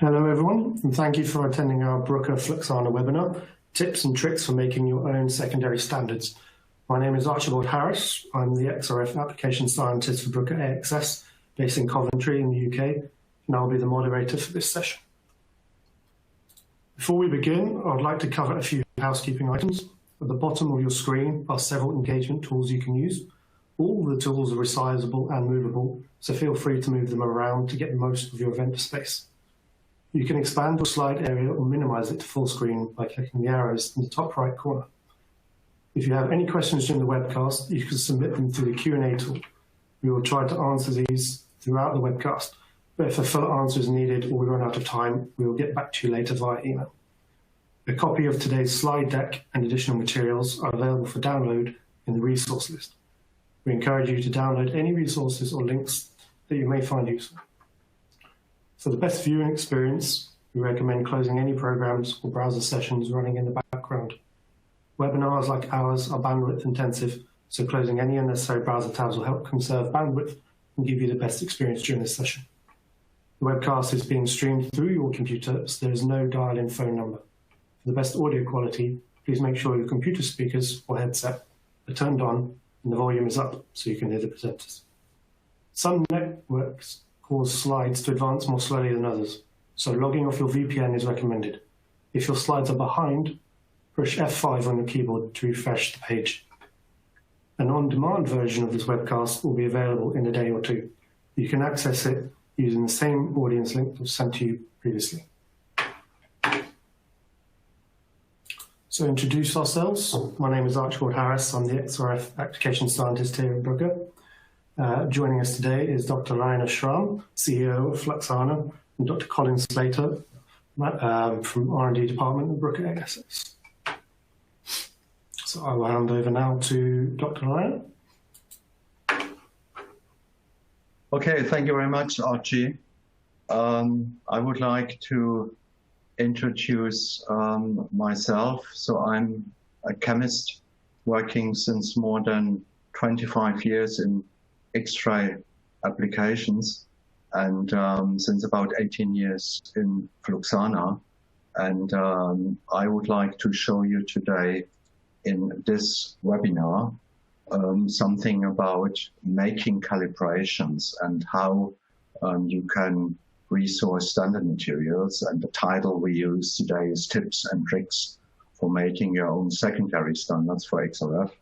Hello everyone, and thank you for attending our Bruker FLUXANA webinar, Tips and Tricks for Making Your Own Secondary Standards. My name is Archibald Harris. I'm the XRF Application Scientist for Bruker AXS, based in Coventry in the UK, and I'll be the moderator for this session. Before we begin, I'd like to cover a few housekeeping items. At the bottom of your screen are several engagement tools you can use. All the tools are resizable and movable, so feel free to move them around to get most of your event space. You can expand your slide area or minimize it to full screen by clicking the arrows in the top right corner. If you have any questions during the webcast, you can submit them through the Q&A tool. We will try to answer these throughout the webcast, but if a full answer is needed or we run out of time, we will get back to you later via email. A copy of today's slide deck and additional materials are available for download in the resource list. We encourage you to download any resources or links that you may find useful. For the best viewing experience, we recommend closing any programs or browser sessions running in the background. Webinars like ours are bandwidth intensive, so closing any unnecessary browser tabs will help conserve bandwidth and give you the best experience during this session. The webcast is being streamed through your computer, so there is no dial-in phone number. For the best audio quality, please make sure your computer speakers or headset are turned on and the volume is up so you can hear the presenters. Some networks cause slides to advance more slowly than others, so logging off your VPN is recommended. If your slides are behind, push F5 on your keyboard to refresh the page. An on-demand version of this webcast will be available in a day or two. You can access it using the same audience link that was sent to you previously. So introduce ourselves. My name is Archibald Harris. I'm the XRF Application Scientist here at Bruker. Joining us today is Dr. Rainer Schramm, CEO of FLUXANA, and Dr. Colin Slater from R&D Department at Bruker AXS. So I will hand over now to Dr. Rainer. Okay, thank you very much, Archie. I would like to introduce myself. So I'm a chemist working since more than 25 years in X-ray applications and since about 18 years in FLUXANA. And I would like to show you today in this webinar something about making calibrations and how you can resource standard materials. And the title we use today is Tips and Tricks for Making Your Own Secondary Standards for XRF.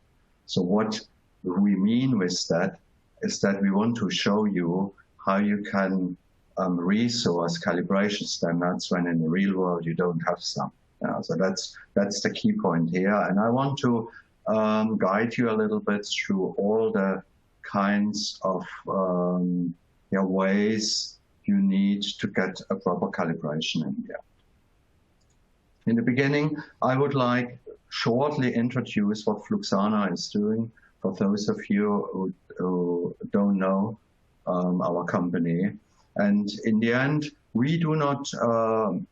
So what we mean with that is that we want to show you how you can resource calibration standards when in the real world you don't have some. So that's the key point here. And I want to guide you a little bit through all the kinds of ways you need to get a proper calibration in here. In the beginning, I would like shortly introduce what FLUXANA is doing for those of you who don't know our company. And in the end, we do not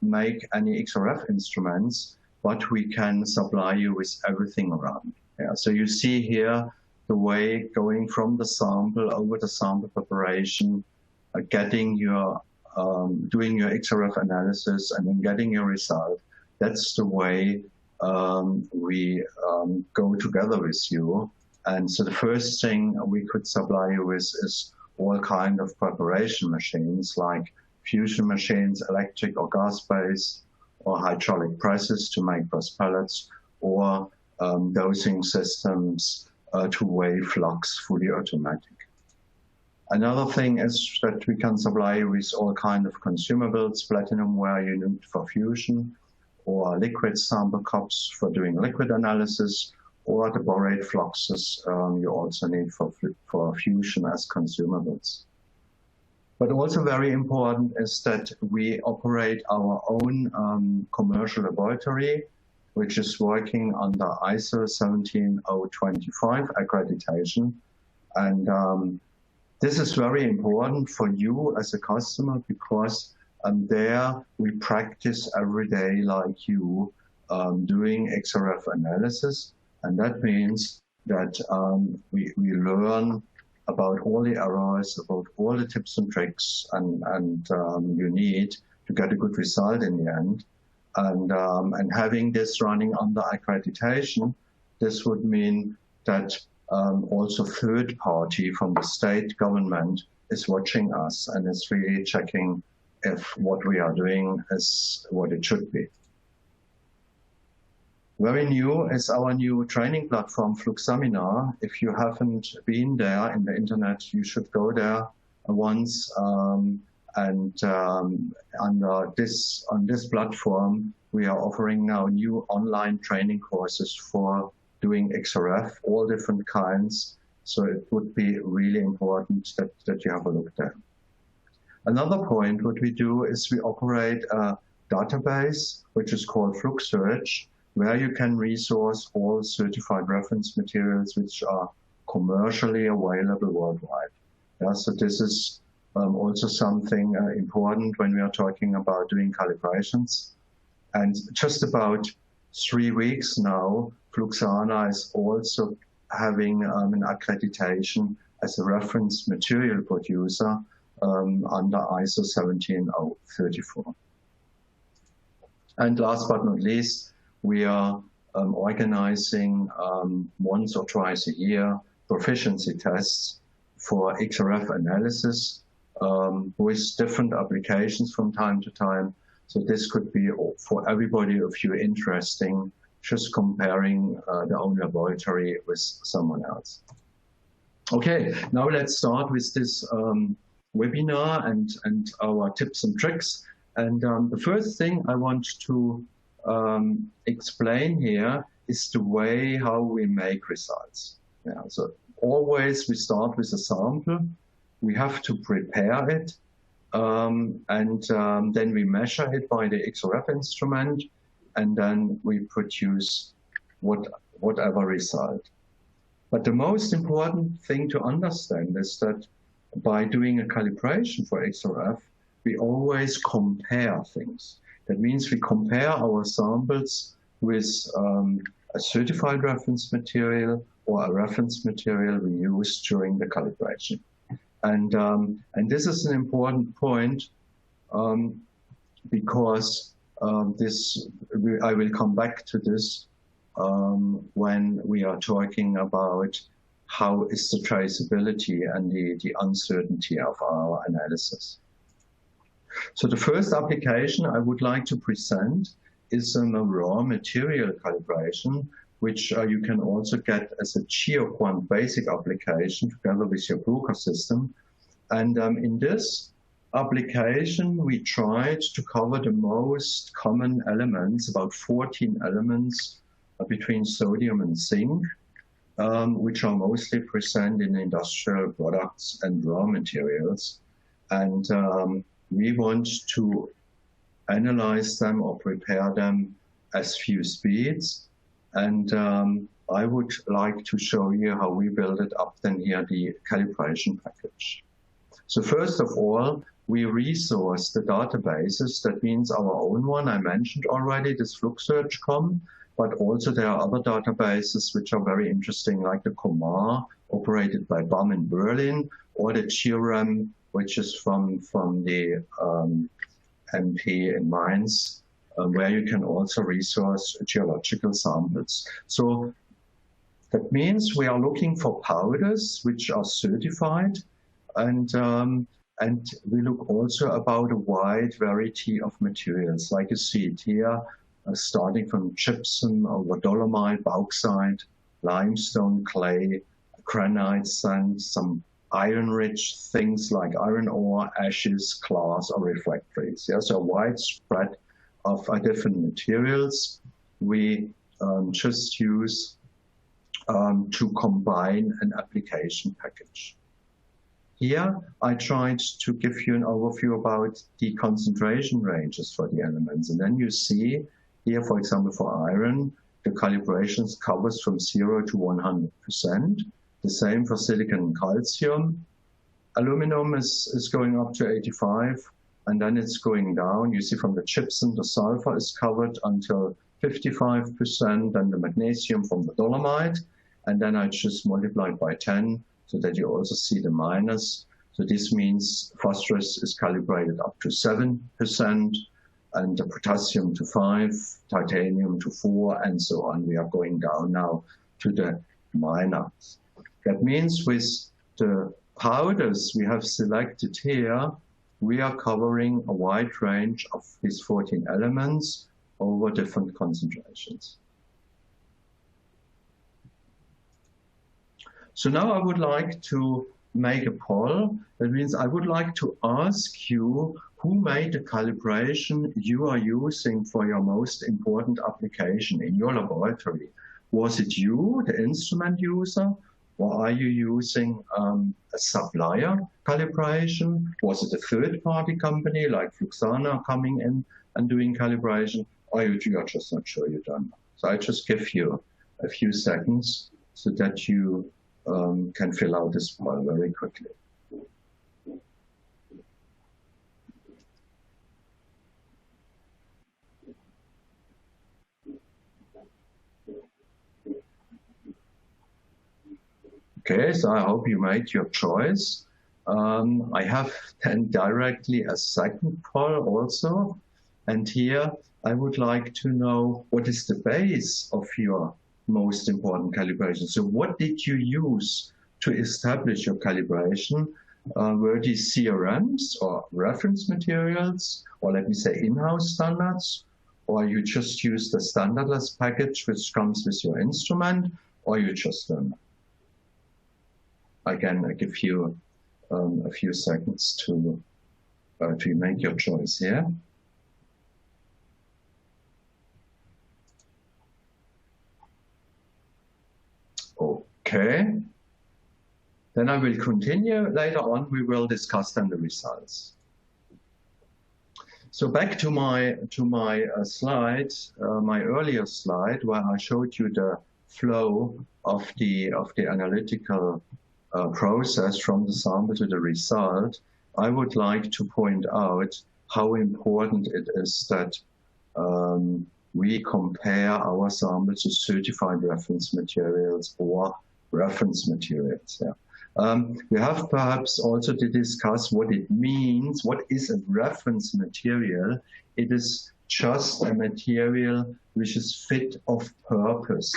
make any XRF instruments, but we can supply you with everything around. Yeah, so you see here the way going from the sample over the sample preparation, getting your, doing your XRF analysis and then getting your result. That's the way we go together with you. And so the first thing we could supply you with is all kind of preparation machines like fusion machines, electric or gas-based, or hydraulic presses to make those pellets, or dosing systems to weigh flux fully automatic. Another thing is that we can supply you with all kind of consumables, platinum ware you need for fusion, or liquid sample cups for doing liquid analysis, or the borate fluxes you also need for fusion as consumables. But also very important is that we operate our own commercial laboratory, which is working under ISO 17025 accreditation. And this is very important for you as a customer because there we practice every day like you doing XRF analysis. And that means that we learn about all the errors, about all the tips and tricks and you need to get a good result in the end. And having this running under accreditation, this would mean that also third party from the state government is watching us and is really checking if what we are doing is what it should be. Very new is our new training platform, FLUXAMINAR. If you haven't been there in the internet, you should go there once. On this platform, we are offering now new online training courses for doing XRF, all different kinds. So it would be really important that you have a look there. Another point, what we do is we operate a database, which is called FLUXSearch, where you can resource all certified reference materials which are commercially available worldwide. Yeah, so this is also something important when we are talking about doing calibrations. And just about 3 weeks now, FLUXANA is also having an accreditation as a reference material producer under ISO 17034. And last but not least, we are organizing once or twice a year proficiency tests for XRF analysis with different applications from time to time. So this could be for everybody of you interesting, just comparing their own laboratory with someone else. Okay, now let's start with this webinar and our tips and tricks. And the first thing I want to explain here is the way how we make results. Yeah, so always we start with a sample. We have to prepare it, then we measure it by the XRF instrument, and then we produce whatever result. But the most important thing to understand is that by doing a calibration for XRF, we always compare things. That means we compare our samples with a certified reference material or a reference material we use during the calibration. And this is an important point because I will come back to this when we are talking about how is the traceability and the uncertainty of our analysis. So the first application I would like to present is a raw material calibration, which you can also get as a GEO-QUANT basic application together with your Bruker system. And in this application, we tried to cover the most common elements, about 14 elements between sodium and zinc, which are mostly present in industrial products and raw materials. And we want to analyze them or prepare them as few speeds. And I would like to show you how we build it up then here, the calibration package. So first of all, we resource the databases. That means our own one, I mentioned already, this FLUXSearch.com, but also there are other databases which are very interesting, like the COMAR, operated by BAM in Berlin, or the CRM, which is from the MP in Mainz, where you can also resource geological samples. So that means we are looking for powders which are certified, and we look also about a wide variety of materials, like you see it here, starting from gypsum over dolomite, bauxite, limestone, clay, granite, sand, some iron-rich things like iron ore, ashes, glass, or refractories. Yeah, so a wide spread of different materials we just use to combine an application package. Here, I tried to give you an overview about the concentration ranges for the elements. And then you see here, for example, for iron, the calibrations covers from 0 to 100%. The same for silicon and calcium. Aluminum is going up to 85, and then it's going down. You see from the gypsum, the sulfur is covered until 55%, and the magnesium from the dolomite. And then I just multiplied by 10 so that you also see the minus. So this means phosphorus is calibrated up to 7%, and the potassium to 5%, titanium to 4%, and so on. We are going down now to the minors. That means with the powders we have selected here, we are covering a wide range of these 14 elements over different concentrations. So now I would like to make a poll. That means I would like to ask you who made the calibration you are using for your most important application in your laboratory. Was it you, the instrument user, or are you using a supplier calibration? Was it a third-party company like FLUXANA coming in and doing calibration? Or you are just not sure you don't know. So I just give you a few seconds so that you can fill out this poll very quickly. Okay, so I hope you made your choice. I have then directly a second poll also. And here I would like to know what is the base of your most important calibration. So what did you use to establish your calibration? Were these CRMs or reference materials, or let me say in-house standards, or you just use the standardless package which comes with your instrument, or you just don't know? Again, I give you a few seconds to make your choice here. Okay. Then I will continue. Later on, we will discuss then the results. So back to my slide, my earlier slide, where I showed you the flow of the analytical process from the sample to the result. I would like to point out how important it is that we compare our samples to certified reference materials or reference materials. Yeah. We have perhaps also to discuss what it means. What is a reference material? It is just a material which is fit of purpose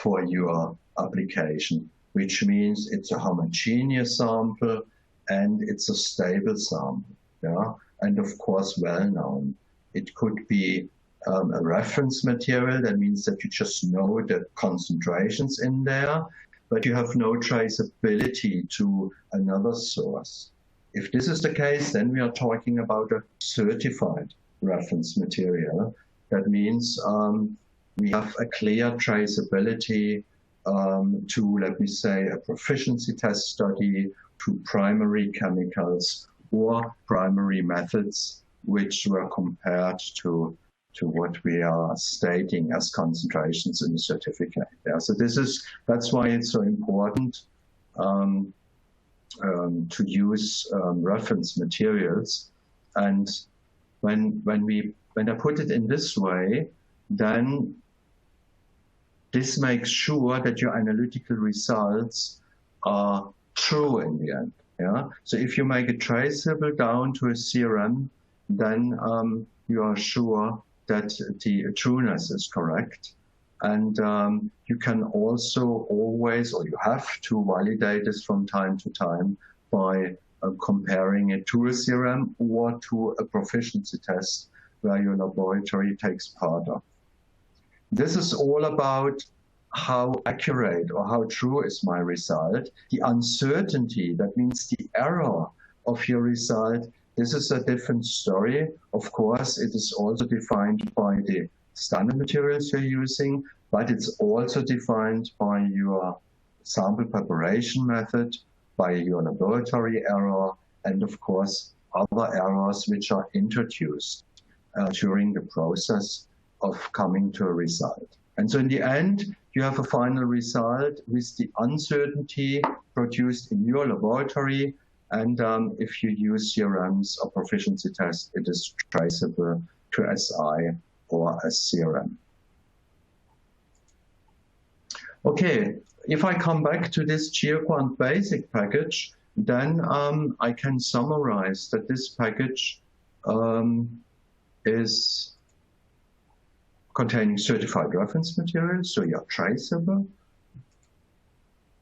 for your application, which means it's a homogeneous sample and it's a stable sample. Yeah? And of course, well known. It could be a reference material. That means that you just know the concentrations in there, but you have no traceability to another source. If this is the case, then we are talking about a certified reference material. That means we have a clear traceability to, let me say, a proficiency test study, to primary chemicals or primary methods, which were compared to what we are stating as concentrations in the certificate. Yeah, so that's why it's so important to use reference materials. And when I put it in this way, then this makes sure that your analytical results are true in the end. Yeah. So if you make it traceable down to a CRM, then you are sure that the trueness is correct. And you can also always, or you have to validate this from time to time by comparing it to a CRM or to a proficiency test where your laboratory takes part of. This is all about how accurate or how true is my result. The uncertainty, that means the error of your result, this is a different story. Of course, it is also defined by the standard materials you're using, but it's also defined by your sample preparation method, by your laboratory error, and of course, other errors which are introduced during the process of coming to a result. And so in the end, you have a final result with the uncertainty produced in your laboratory. And if you use CRMs or proficiency tests, it is traceable to SI or a CRM. Okay, if I come back to this GEO-QUANT basic package, then I can summarize that this package is containing certified reference material, so you're traceable.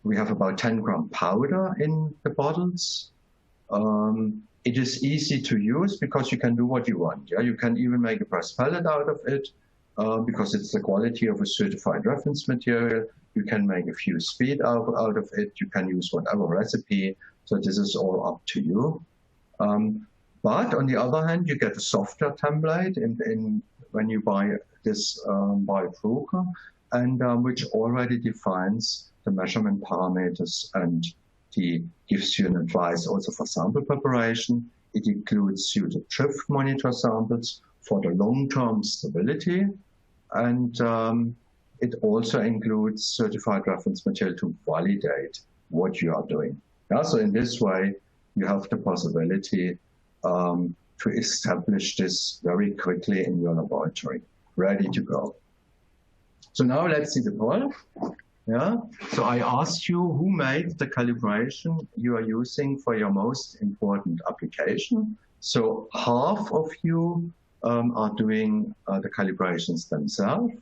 We have about 10 gram powder in the bottles. It is easy to use because you can do what you want. Yeah, you can even make a press pellet out of it because it's the quality of a certified reference material. You can make a few speed out of it. You can use whatever recipe. So this is all up to you. But on the other hand, you get a software template when you buy this by Bruker, and which already defines the measurement parameters and gives you an advice also for sample preparation. It includes suited drift monitor samples for the long-term stability, and it also includes certified reference material to validate what you are doing. Yeah, so in this way, you have the possibility to establish this very quickly in your laboratory, ready to go. So now let's see the poll. Yeah. So I asked you who made the calibration you are using for your most important application. So half of you are doing the calibrations themselves.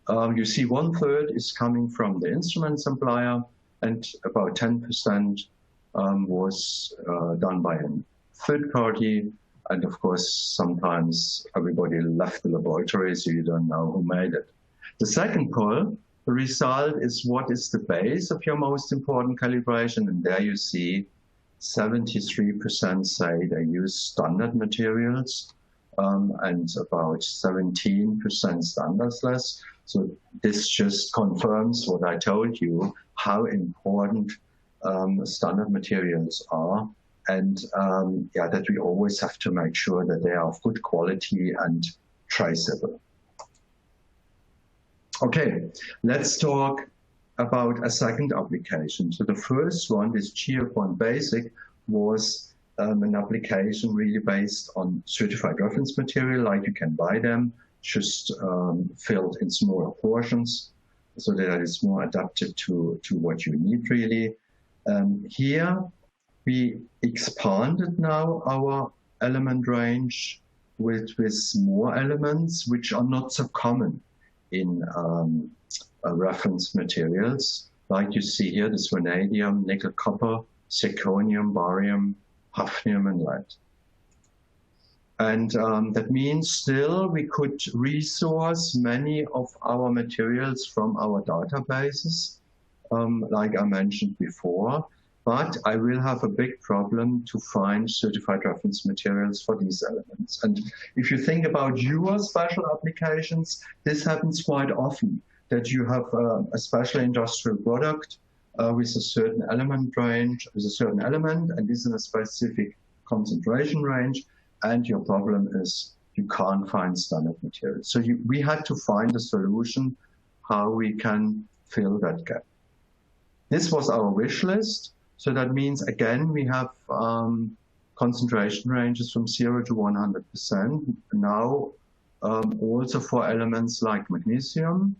You see 1/3 is coming from the instrument supplier, and about 10% was done by a third party. And of course, sometimes everybody left the laboratory, so you don't know who made it. The second poll, the result is what is the base of your most important calibration. And there you see 73% say they use standard materials and about 17% standardless. So this just confirms what I told you, how important standard materials are. And yeah, that we always have to make sure that they are of good quality and traceable. Okay, let's talk about a second application. So the first one, this GEO-QUANT Basic, was an application really based on certified reference material, like you can buy them, just filled in smaller portions, so that it's more adapted to what you need really. Here, we expanded now our element range with more elements, which are not so common in reference materials, like you see here, this vanadium, nickel, copper, zirconium, barium, hafnium, and lead. And that means still we could resource many of our materials from our databases, like I mentioned before, but I will have a big problem to find certified reference materials for these elements. And if you think about your special applications, this happens quite often, that you have a special industrial product with a certain element range, with a certain element, and this is in a specific concentration range, and your problem is you can't find standard materials. So we had to find a solution how we can fill that gap. This was our wish list. So that means, again, we have concentration ranges from 0 to 100%. Now, also for elements like magnesium,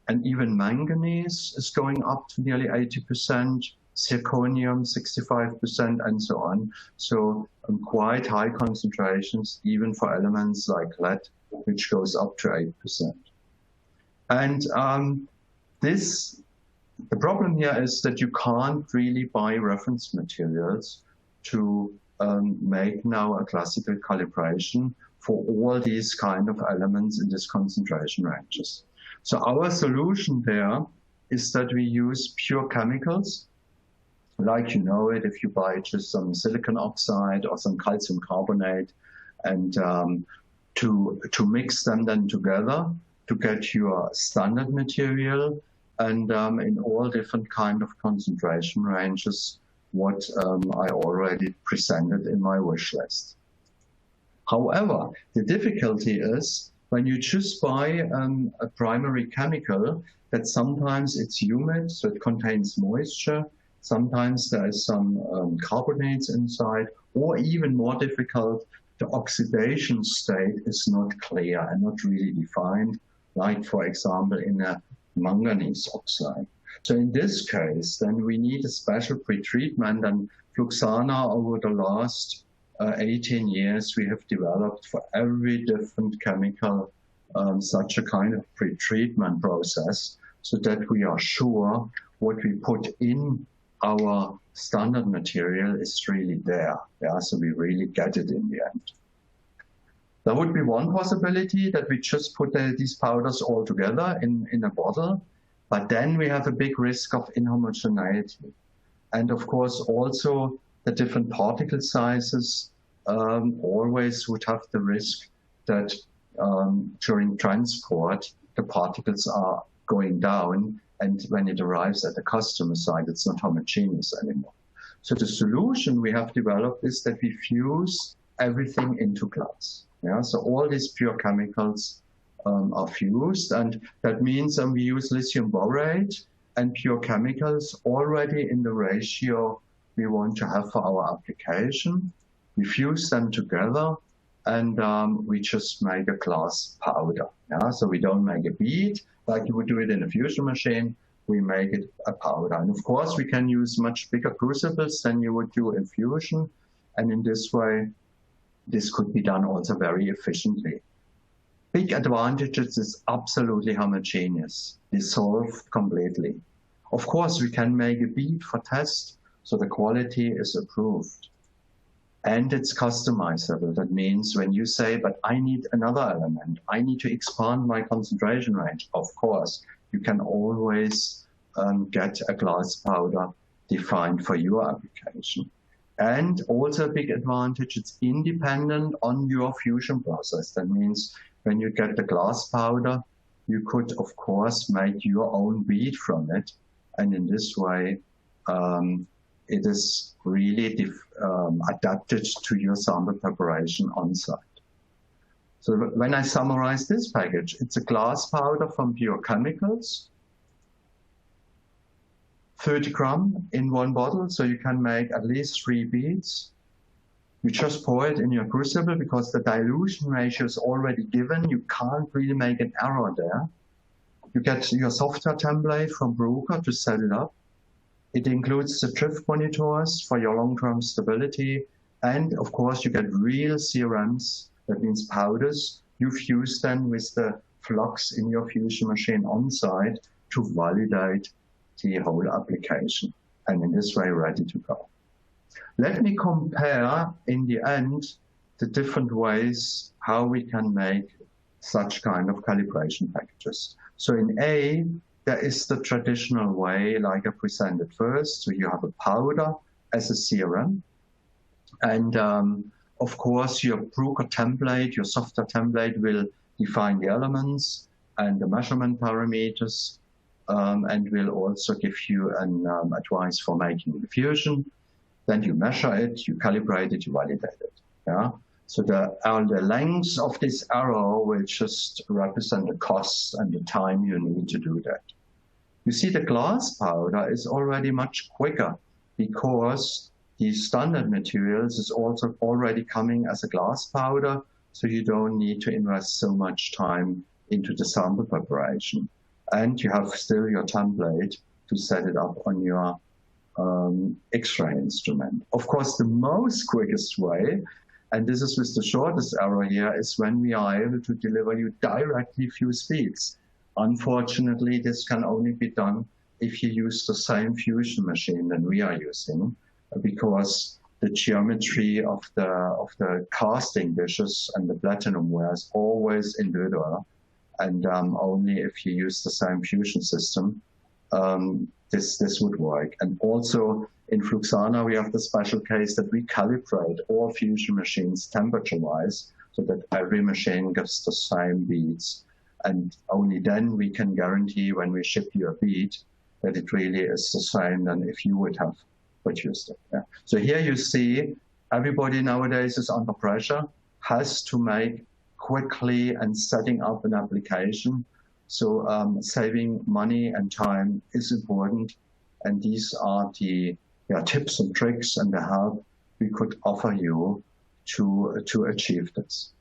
and even manganese is going up to nearly 80%, zirconium 65%, and so on. So quite high concentrations, even for elements like lead, which goes up to 8%. And the problem here is that you can't really buy reference materials to make now a classical calibration for all these kind of elements in this concentration ranges. So our solution there is that we use pure chemicals, like you know it, if you buy just some silicon oxide or some calcium carbonate, and to mix them then together to get your standard material, and in all different kind of concentration ranges, what I already presented in my wish list. However, the difficulty is when you just buy a primary chemical, that sometimes it's humid, so it contains moisture, sometimes there is some carbonates inside, or even more difficult, the oxidation state is not clear and not really defined, like for example in a manganese oxide. So in this case, then we need a special pretreatment, and FLUXANA over the last 18 years, we have developed for every different chemical such a kind of pre-treatment process so that we are sure what we put in our standard material is really there. Yeah, so we really get it in the end. There would be one possibility that we just put these powders all together in a bottle, but then we have a big risk of inhomogeneity. And of course, also the different particle sizes always would have the risk that during transport, the particles are going down, and when it arrives at the customer side, it's not homogeneous anymore. So the solution we have developed is that we fuse everything into glass. Yeah, so all these pure chemicals are fused, and that means we use lithium borate and pure chemicals already in the ratio we want to have for our application. We fuse them together, and we just make a glass powder. Yeah, so we don't make a bead like you would do it in a fusion machine. We make it a powder, and of course we can use much bigger crucibles than you would do in fusion, and in this way, this could be done also very efficiently. Big advantages is absolutely homogeneous, dissolved completely. Of course, we can make a bead for test, so the quality is approved. And it's customizable. That means when you say, but I need another element, I need to expand my concentration range, of course, you can always get a glass powder defined for your application. And also a big advantage, it's independent on your fusion process. That means when you get the glass powder, you could, of course, make your own bead from it. And in this way, it is really adapted to your sample preparation on site. So when I summarize this package, it's a glass powder from pure chemicals, 30 gram in one bottle, so you can make at least 3 beads. You just pour it in your crucible because the dilution ratio is already given. You can't really make an error there. You get your software template from Bruker to set it up. It includes the drift monitors for your long-term stability. And of course, you get real CRMs, that means powders. You fuse them with the flux in your fusion machine on site to validate the whole application, and in this way ready to go. Let me compare in the end the different ways how we can make such kind of calibration packages. So in A, there is the traditional way like I presented first. So you have a powder as a CRM, and of course your Bruker template, your software template will define the elements and the measurement parameters, and will also give you an advice for making the fusion. Then you measure it, you calibrate it, you validate it. Yeah. So the length of this arrow will just represent the costs and the time you need to do that. You see the glass powder is already much quicker because the standard materials is also already coming as a glass powder, so you don't need to invest so much time into the sample preparation. And you have still your template to set it up on your X-ray instrument. Of course, the most quickest way, and this is with the shortest arrow here, is when we are able to deliver you directly fused beads. Unfortunately, this can only be done if you use the same fusion machine that we are using, because the geometry of the casting dishes and the platinum ware is always individual. And only if you use the same fusion system, this would work. And also in FLUXANA, we have the special case that we calibrate all fusion machines temperature-wise, so that every machine gets the same beads. And only then we can guarantee when we ship you a bead that it really is the same than if you would have produced it. Yeah. So here you see everybody nowadays is under pressure, has to make quickly and setting up an application. So saving money and time is important. And these are the tips and tricks and the help we could offer you to achieve this.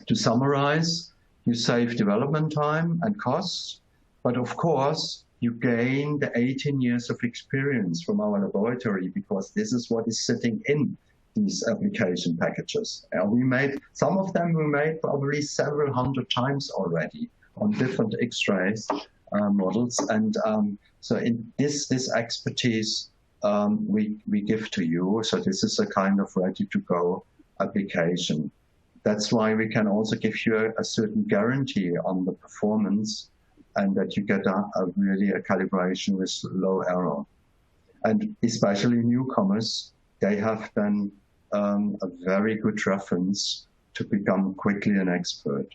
To summarize, you save development time and costs, but of course, you gain the 18 years of experience from our laboratory, because this is what is sitting in these application packages. Some of them we made probably several hundred times already on different X-rays models. And so in this expertise we give to you. So this is a kind of ready-to-go application. That's why we can also give you a certain guarantee on the performance, and that you get really a calibration with low error. And especially newcomers, they have then a very good reference to become quickly an expert.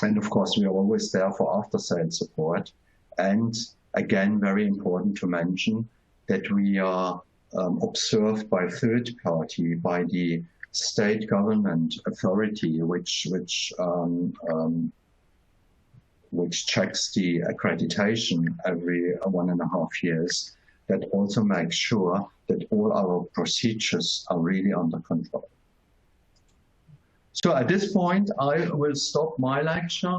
And of course, we are always there for after-sales support. And again, very important to mention that we are observed by third party, by the state government authority, which checks the accreditation every 1.5 years, that also makes sure that all our procedures are really under control. So at this point, I will stop my lecture.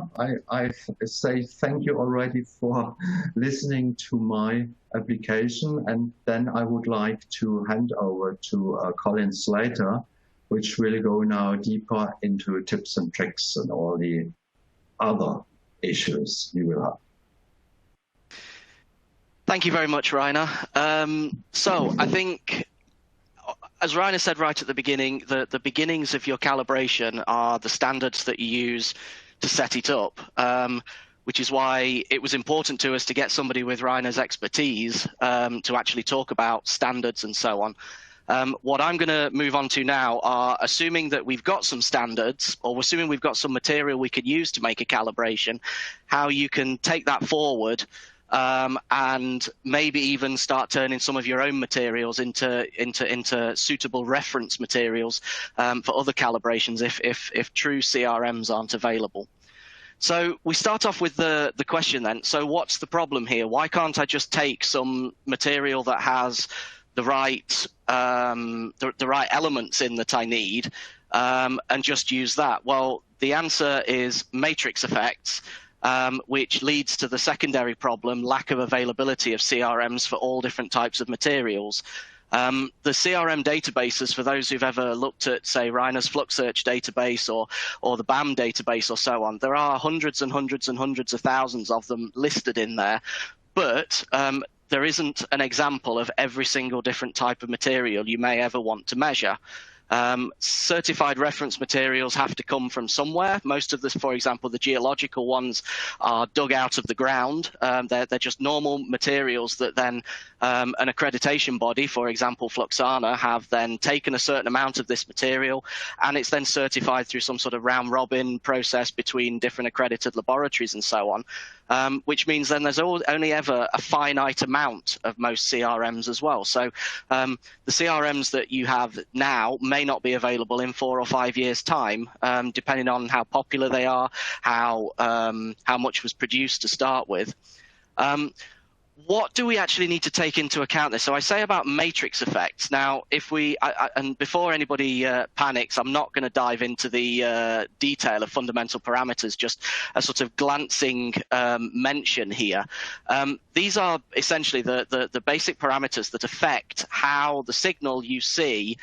I say thank you already for listening to my application, and then I would like to hand over to Colin Slater, which will go now deeper into tips and tricks and all the other issues you will have. Thank you very much, Rainer. So I think, as Rainer said right at the beginning, the beginnings of your calibration are the standards that you use to set it up, which is why it was important to us to get somebody with Rainer's expertise to actually talk about standards and so on. What I'm going to move on to now are, assuming that we've got some standards, or assuming we've got some material we could use to make a calibration, how you can take that forward and maybe even start turning some of your own materials into suitable reference materials for other calibrations if true CRMs aren't available. So we start off with the question then. So what's the problem here? Why can't I just take some material that has the right elements in that I need and just use that? Well, the answer is matrix effects, which leads to the secondary problem, lack of availability of CRMs for all different types of materials. The CRM databases, for those who've ever looked at, say, Rainer's FLUXSearch database or the BAM database or so on, there are hundreds and hundreds and hundreds of thousands of them listed in there. But there isn't an example of every single different type of material you may ever want to measure. Certified reference materials have to come from somewhere. Most of this, for example, the geological ones are dug out of the ground. They're just normal materials that then an accreditation body, for example, FLUXANA, have then taken a certain amount of this material, and it's then certified through some sort of round-robin process between different accredited laboratories and so on, which means then there's only ever a finite amount of most CRMs as well. So the CRMs that you have now may not be available in 4 or 5 years' time, depending on how popular they are, how much was produced to start with. What do we actually need to take into account this? So I say about matrix effects. Now, if we, and before anybody panics, I'm not going to dive into the detail of fundamental parameters, just a sort of glancing mention here. These are essentially the basic parameters that affect how the signal you see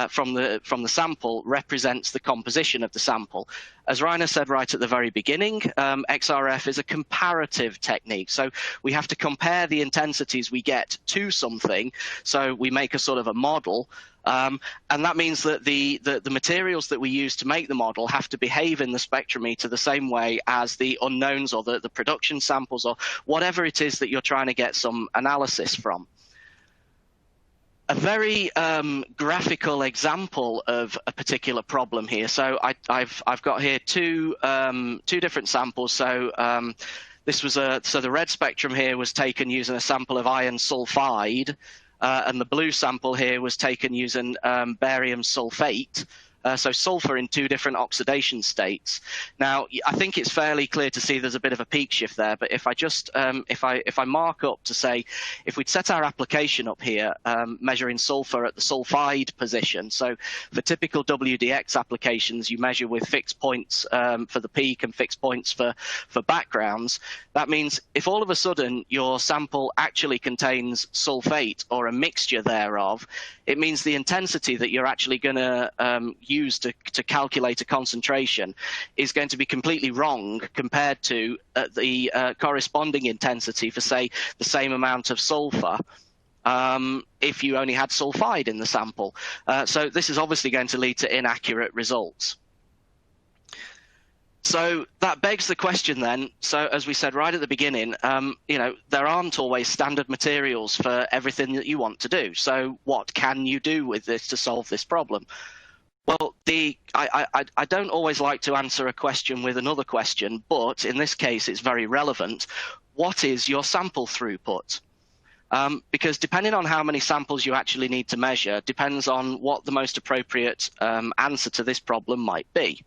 from the sample represents the composition of the sample. As Rainer said right at the very beginning, XRF is a comparative technique. So we have to compare the intensities we get to something. So we make a sort of a model. And that means that the materials that we use to make the model have to behave in the spectrometer the same way as the unknowns or the production samples or whatever it is that you're trying to get some analysis from. A very graphical example of a particular problem here. So I've got here two different samples. So this was so the red spectrum here was taken using a sample of iron sulfide, and the blue sample here was taken using barium sulfate. so sulfur in 2 different oxidation states. Now, I think it's fairly clear to see there's a bit of a peak shift there, but if I just, if I mark up to say, if we'd set our application up here, measuring sulfur at the sulfide position, so for typical WDX applications, you measure with fixed points for the peak and fixed points for backgrounds. That means if all of a sudden your sample actually contains sulfate or a mixture thereof, it means the intensity that you're actually going to use to calculate a concentration is going to be completely wrong compared to the corresponding intensity for, say, the same amount of sulfur if you only had sulfide in the sample. So this is obviously going to lead to inaccurate results. So that begs the question then, so as we said right at the beginning, you know, there aren't always standard materials for everything that you want to do. So what can you do with this to solve this problem? Well, I don't always like to answer a question with another question, but in this case it's very relevant. What is your sample throughput? Because depending on how many samples you actually need to measure depends on what the most appropriate answer to this problem might be.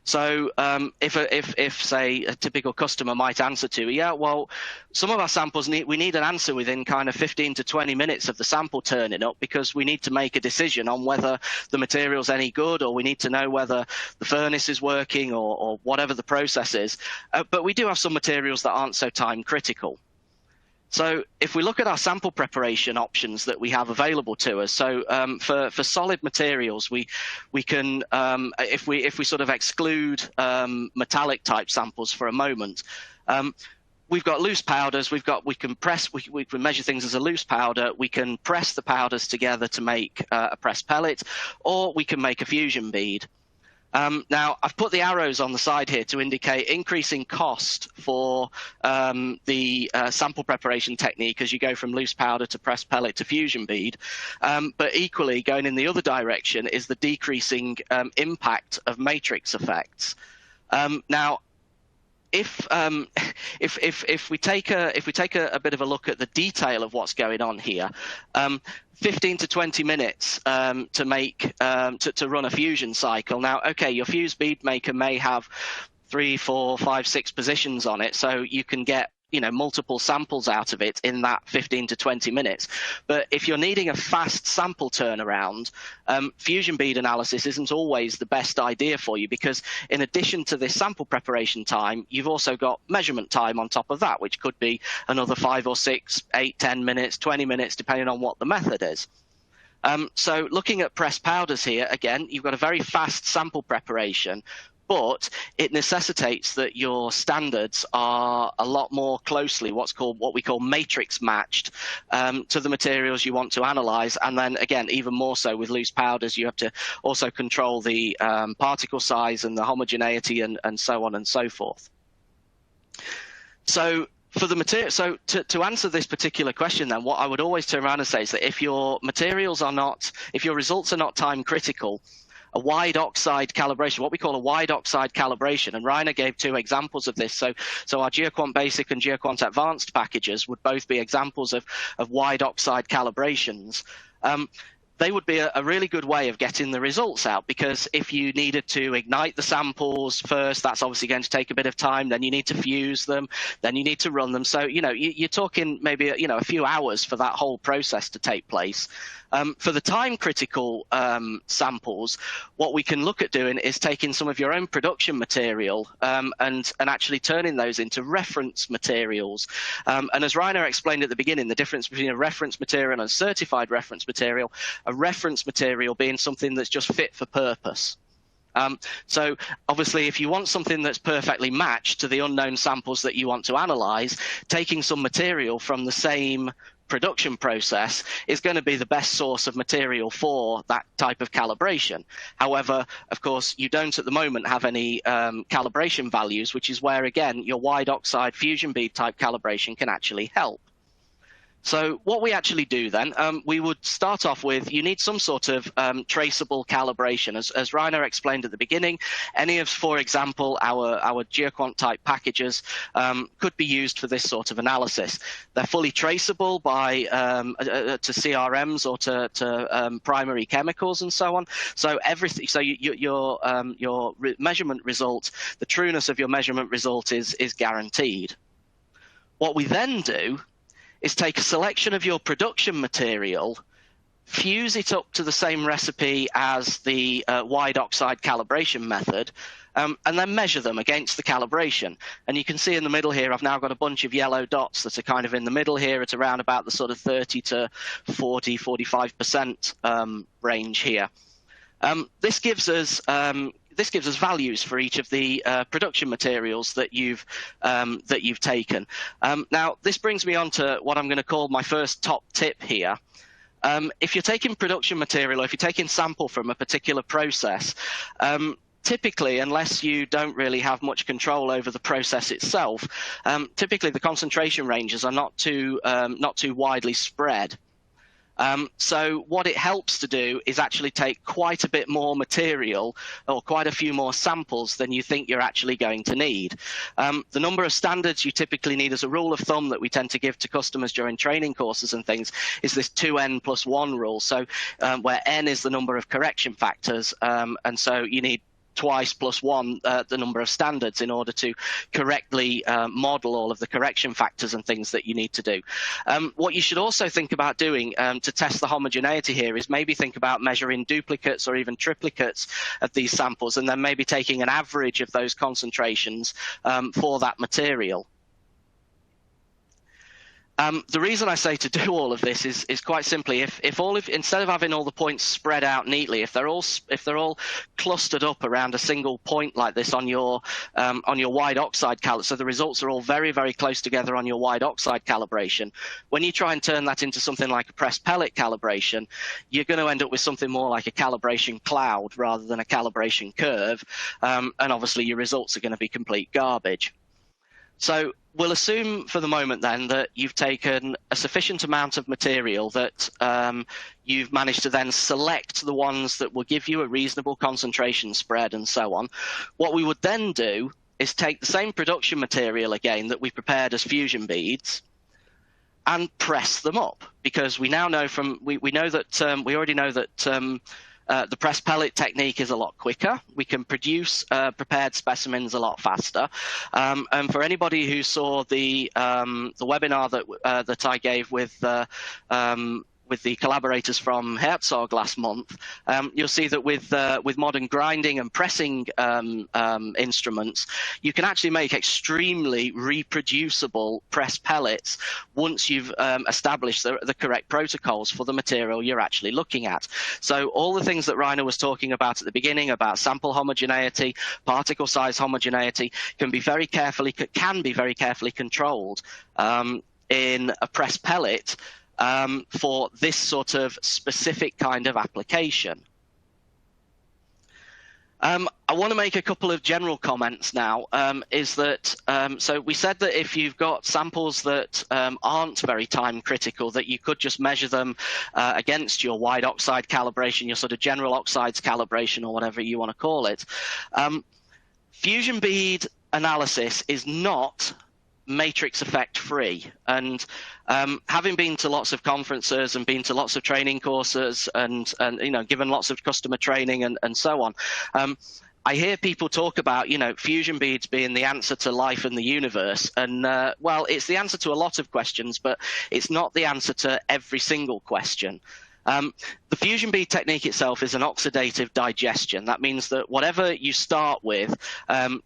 So if say a typical customer might answer to, yeah, well, some of our samples we need an answer within kind of 15 to 20 minutes of the sample turning up, because we need to make a decision on whether the material's any good, or we need to know whether the furnace is working, or whatever the process is. But we do have some materials that aren't so time critical. So if we look at our sample preparation options that we have available to us, so for solid materials, we can, if we sort of exclude metallic type samples for a moment, we've got loose powders. We can measure things as a loose powder. We can press the powders together to make a pressed pellet, or we can make a fusion bead. Now, I've put the arrows on the side here to indicate increasing cost for the sample preparation technique as you go from loose powder to pressed pellet to fusion bead. But equally, going in the other direction is the decreasing impact of matrix effects. Now, if we take a bit of a look at the detail of what's going on here, 15 to 20 minutes to run a fusion cycle. Now, okay, your fuse bead maker may have 3, 4, 5, 6 positions on it, so you can get, you know, multiple samples out of it in that 15 to 20 minutes. But if you're needing a fast sample turnaround, fusion bead analysis isn't always the best idea for you, because in addition to this sample preparation time, you've also got measurement time on top of that, which could be another 5 or 6, 8, 10 minutes, 20 minutes, depending on what the method is. So looking at pressed powders here, again, you've got a very fast sample preparation, but it necessitates that your standards are a lot more closely what we call matrix matched to the materials you want to analyze. And then again, even more so with loose powders, you have to also control the particle size and the homogeneity and so on and so forth. So for the material, so to answer this particular question, then what I would always turn around and say is that if your results are not time critical, a wide oxide calibration, what we call a wide oxide calibration, and Rainer gave 2 examples of this. So our GEO-QUANT Basic and GEO-QUANT Advanced packages would both be examples of wide oxide calibrations. They would be a really good way of getting the results out, because if you needed to ignite the samples first, that's obviously going to take a bit of time. Then you need to fuse them, then you need to run them. So, you know, you're talking maybe, you know, a few hours for that whole process to take place. For the time critical samples, what we can look at doing is taking some of your own production material and actually turning those into reference materials. And as Rainer explained at the beginning, the difference between a reference material and a certified reference material, a reference material being something that's just fit for purpose. So obviously, if you want something that's perfectly matched to the unknown samples that you want to analyze, taking some material from the same production process is going to be the best source of material for that type of calibration. However, of course, you don't at the moment have any calibration values, which is where, again, your wide oxide fusion bead type calibration can actually help. So what we actually do then, we would start off with, you need some sort of traceable calibration. As Rainer explained at the beginning, any of, for example, our GEO-QUANT type packages could be used for this sort of analysis. They're fully traceable by to CRMs or to primary chemicals and so on. So everything, so your measurement result, the trueness of your measurement result is guaranteed. What we then do is take a selection of your production material, fuse it up to the same recipe as the wide oxide calibration method, and then measure them against the calibration. And you can see in the middle here, I've now got a bunch of yellow dots that are kind of in the middle here at around about the sort of 30 to 40, 45% range here. This gives us values for each of the production materials that you've taken. Now, this brings me on to what I'm going to call my first top tip here. If you're taking production material, or if you're taking sample from a particular process, typically, unless you don't really have much control over the process itself, typically the concentration ranges are not too widely spread. So what it helps to do is actually take quite a bit more material, or quite a few more samples than you think you're actually going to need. The number of standards you typically need as a rule of thumb that we tend to give to customers during training courses and things is this 2n+1 rule. So where n is the number of correction factors, and so you need twice plus one the number of standards in order to correctly model all of the correction factors and things that you need to do. What you should also think about doing to test the homogeneity here is maybe think about measuring duplicates or even triplicates of these samples, and then maybe taking an average of those concentrations for that material. The reason I say to do all of this is quite simply, instead of having all the points spread out neatly, if they're all clustered up around a single point like this on your wide oxide calibration, so the results are all very, very close together on your wide oxide calibration. When you try and turn that into something like a pressed pellet calibration, you're going to end up with something more like a calibration cloud rather than a calibration curve, and obviously your results are going to be complete garbage. So we'll assume for the moment then that you've taken a sufficient amount of material that you've managed to then select the ones that will give you a reasonable concentration spread and so on. What we would then do is take the same production material again that we prepared as fusion beads and press them up, because we now know we already know that the pressed pellet technique is a lot quicker. We can produce prepared specimens a lot faster. And for anybody who saw the webinar that I gave with the collaborators from Herzog last month, you'll see that with modern grinding and pressing instruments, you can actually make extremely reproducible pressed pellets once you've established the correct protocols for the material you're actually looking at. So all the things that Rainer was talking about at the beginning about sample homogeneity, particle size homogeneity, can be very carefully controlled in a pressed pellet for this sort of specific kind of application. I want to make a couple of general comments now. So we said that if you've got samples that aren't very time critical, that you could just measure them against your wide oxide calibration, your sort of general oxides calibration, or whatever you want to call it. Fusion bead analysis is not matrix effect free, and having been to lots of conferences and been to lots of training courses and given lots of customer training and so on, I hear people talk about fusion beads being the answer to life and the universe, and well, it's the answer to a lot of questions, but it's not the answer to every single question. The fusion bead technique itself is an oxidative digestion. That means that whatever you start with,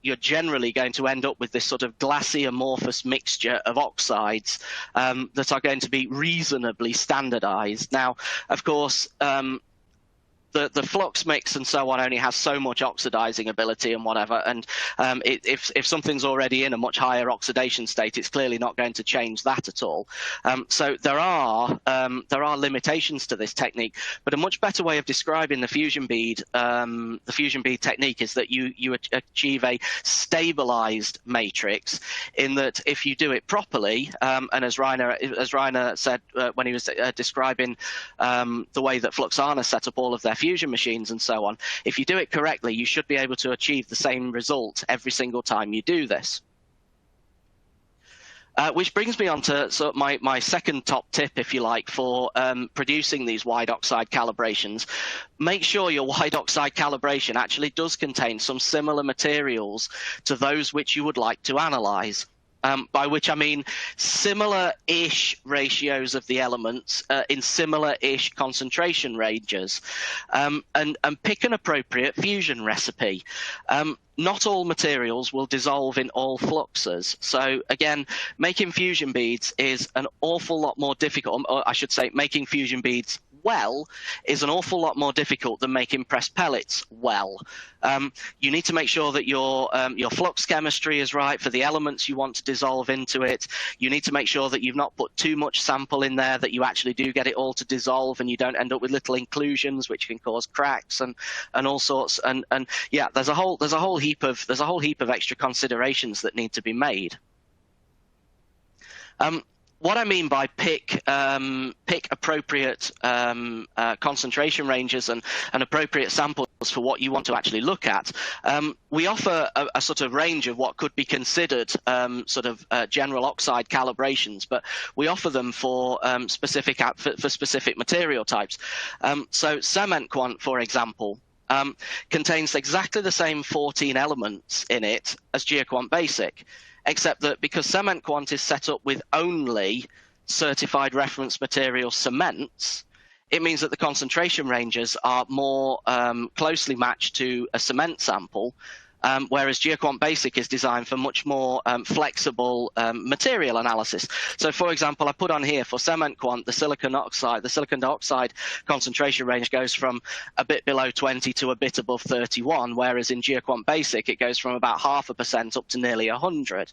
you're generally going to end up with this sort of glassy amorphous mixture of oxides that are going to be reasonably standardized. Now, of course, the flux mix and so on only has so much oxidizing ability and whatever, and if something's already in a much higher oxidation state, it's clearly not going to change that at all. So there are limitations to this technique, but a much better way of describing the fusion bead technique is that you achieve a stabilized matrix, in that if you do it properly, and as Rainer said when he was describing the way that FLUXANA set up all of their fusion machines and so on, if you do it correctly, you should be able to achieve the same result every single time you do this. Which brings me on to sort of my second top tip, if you like, for producing these wide oxide calibrations. Make sure your wide oxide calibration actually does contain some similar materials to those which you would like to analyze. By which I mean similar-ish ratios of the elements in similar-ish concentration ranges, and pick an appropriate fusion recipe. Not all materials will dissolve in all fluxes. So again, making fusion beads is an awful lot more difficult, or I should say making fusion beads well is an awful lot more difficult than making pressed pellets well. You need to make sure that your flux chemistry is right for the elements you want to dissolve into it. You need to make sure that you've not put too much sample in there, that you actually do get it all to dissolve and you don't end up with little inclusions which can cause cracks and all sorts. And yeah, there's a whole heap of extra considerations that need to be made. What I mean by pick appropriate concentration ranges and appropriate samples for what you want to actually look at, we offer a sort of range of what could be considered general oxide calibrations, but we offer them for specific material types. So CRMs, for example, contains exactly the same 14 elements in it as GEO-QUANT Basic, except that because CRMs is set up with only certified reference material cements, it means that the concentration ranges are more closely matched to a cement sample, whereas GEO-QUANT Basic is designed for much more flexible material analysis. So, for example, I put on here for CRMs, the silicon dioxide concentration range goes from a bit below 20 to a bit above 31, whereas in GEO-QUANT Basic it goes from about 0.5% up to nearly 100.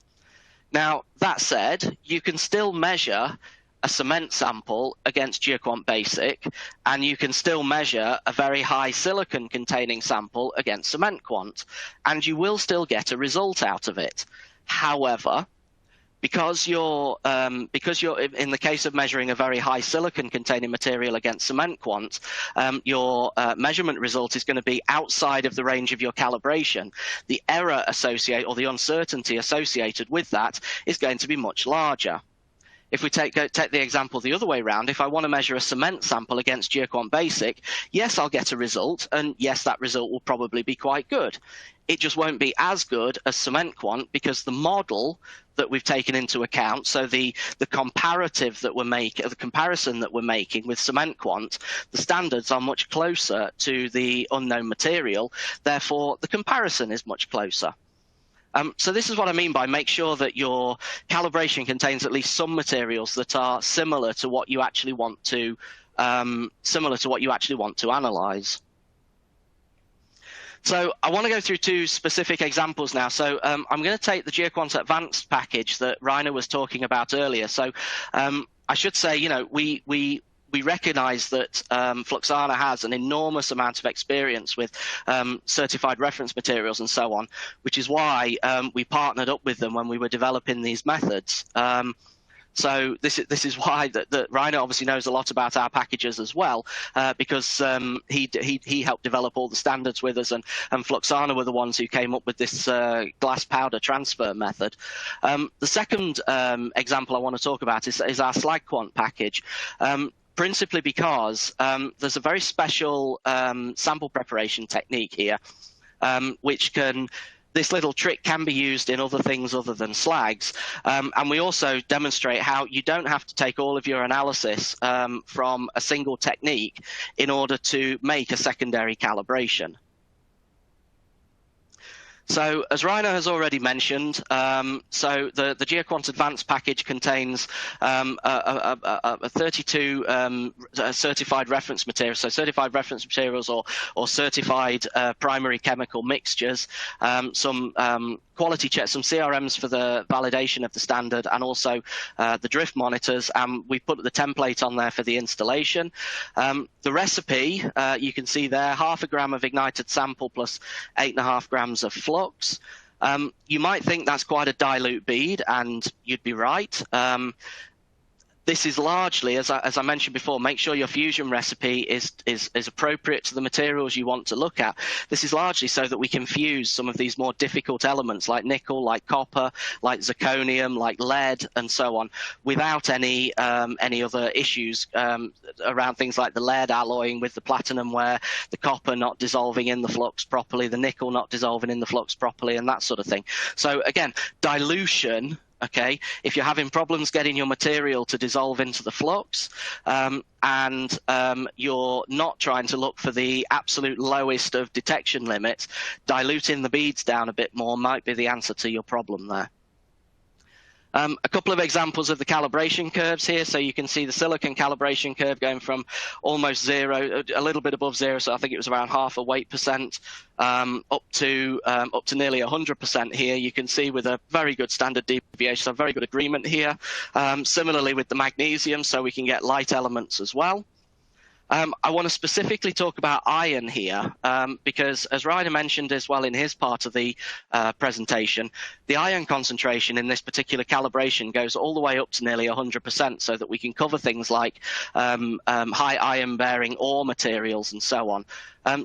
Now, that said, you can still measure a cement sample against GEO-QUANT Basic, and you can still measure a very high silicon containing sample against CRMs, and you will still get a result out of it. However, because you're in the case of measuring a very high silicon containing material against CRMs, your measurement result is going to be outside of the range of your calibration. The error associated, or the uncertainty associated with that, is going to be much larger. If we take the example the other way around, if I want to measure a cement sample against GEO-QUANT Basic, yes, I'll get a result, and yes, that result will probably be quite good. It just won't be as good as CRMs because the model that we've taken into account, so the comparative that we're making, the comparison that we're making with CRMs, the standards are much closer to the unknown material, therefore the comparison is much closer. So this is what I mean by make sure that your calibration contains at least some materials that are similar to what you actually want to analyze. So I want to go through two specific examples now. So I'm going to take the GEO-QUANT Advanced package that Rainer was talking about earlier. So I should say, you know, we recognize that FLUXANA has an enormous amount of experience with certified reference materials and so on, which is why we partnered up with them when we were developing these methods. So this is why that Rainer obviously knows a lot about our packages as well, because he helped develop all the standards with us, and FLUXANA were the ones who came up with this glass powder transfer method. The second example I want to talk about is our SLAG-QUANT package. Principally because there's a very special sample preparation technique here, this little trick can be used in other things other than slags. And we also demonstrate how you don't have to take all of your analysis from a single technique in order to make a secondary calibration. So as Rainer has already mentioned, so the GEO-QUANT Advanced package contains 32 certified reference materials, so certified reference materials or certified primary chemical mixtures, some quality checks, some CRMs for the validation of the standard, and also the drift monitors. And we put the template on there for the installation. The recipe, you can see there, 0.5 gram of ignited sample plus 8.5 grams of flux. You might think that's quite a dilute bead, and you'd be right. This is largely, as I mentioned before, make sure your fusion recipe is appropriate to the materials you want to look at. This is largely so that we can fuse some of these more difficult elements like nickel, like copper, like zirconium, like lead, and so on, without any other issues around things like the lead alloying with the platinum, where the copper not dissolving in the flux properly, the nickel not dissolving in the flux properly, and that sort of thing. So again, dilution. Okay, if you're having problems getting your material to dissolve into the flux, and you're not trying to look for the absolute lowest of detection limits, diluting the beads down a bit more might be the answer to your problem there. A couple of examples of the calibration curves here. So you can see the silicon calibration curve going from almost 0, a little bit above 0, so I think it was around 0.5 weight percent, up to nearly 100% here. You can see with a very good standard deviation, so very good agreement here. Similarly with the magnesium, so we can get light elements as well. I want to specifically talk about iron here, because as Rainer mentioned as well in his part of the presentation, the iron concentration in this particular calibration goes all the way up to nearly 100%, so that we can cover things like high iron bearing ore materials and so on.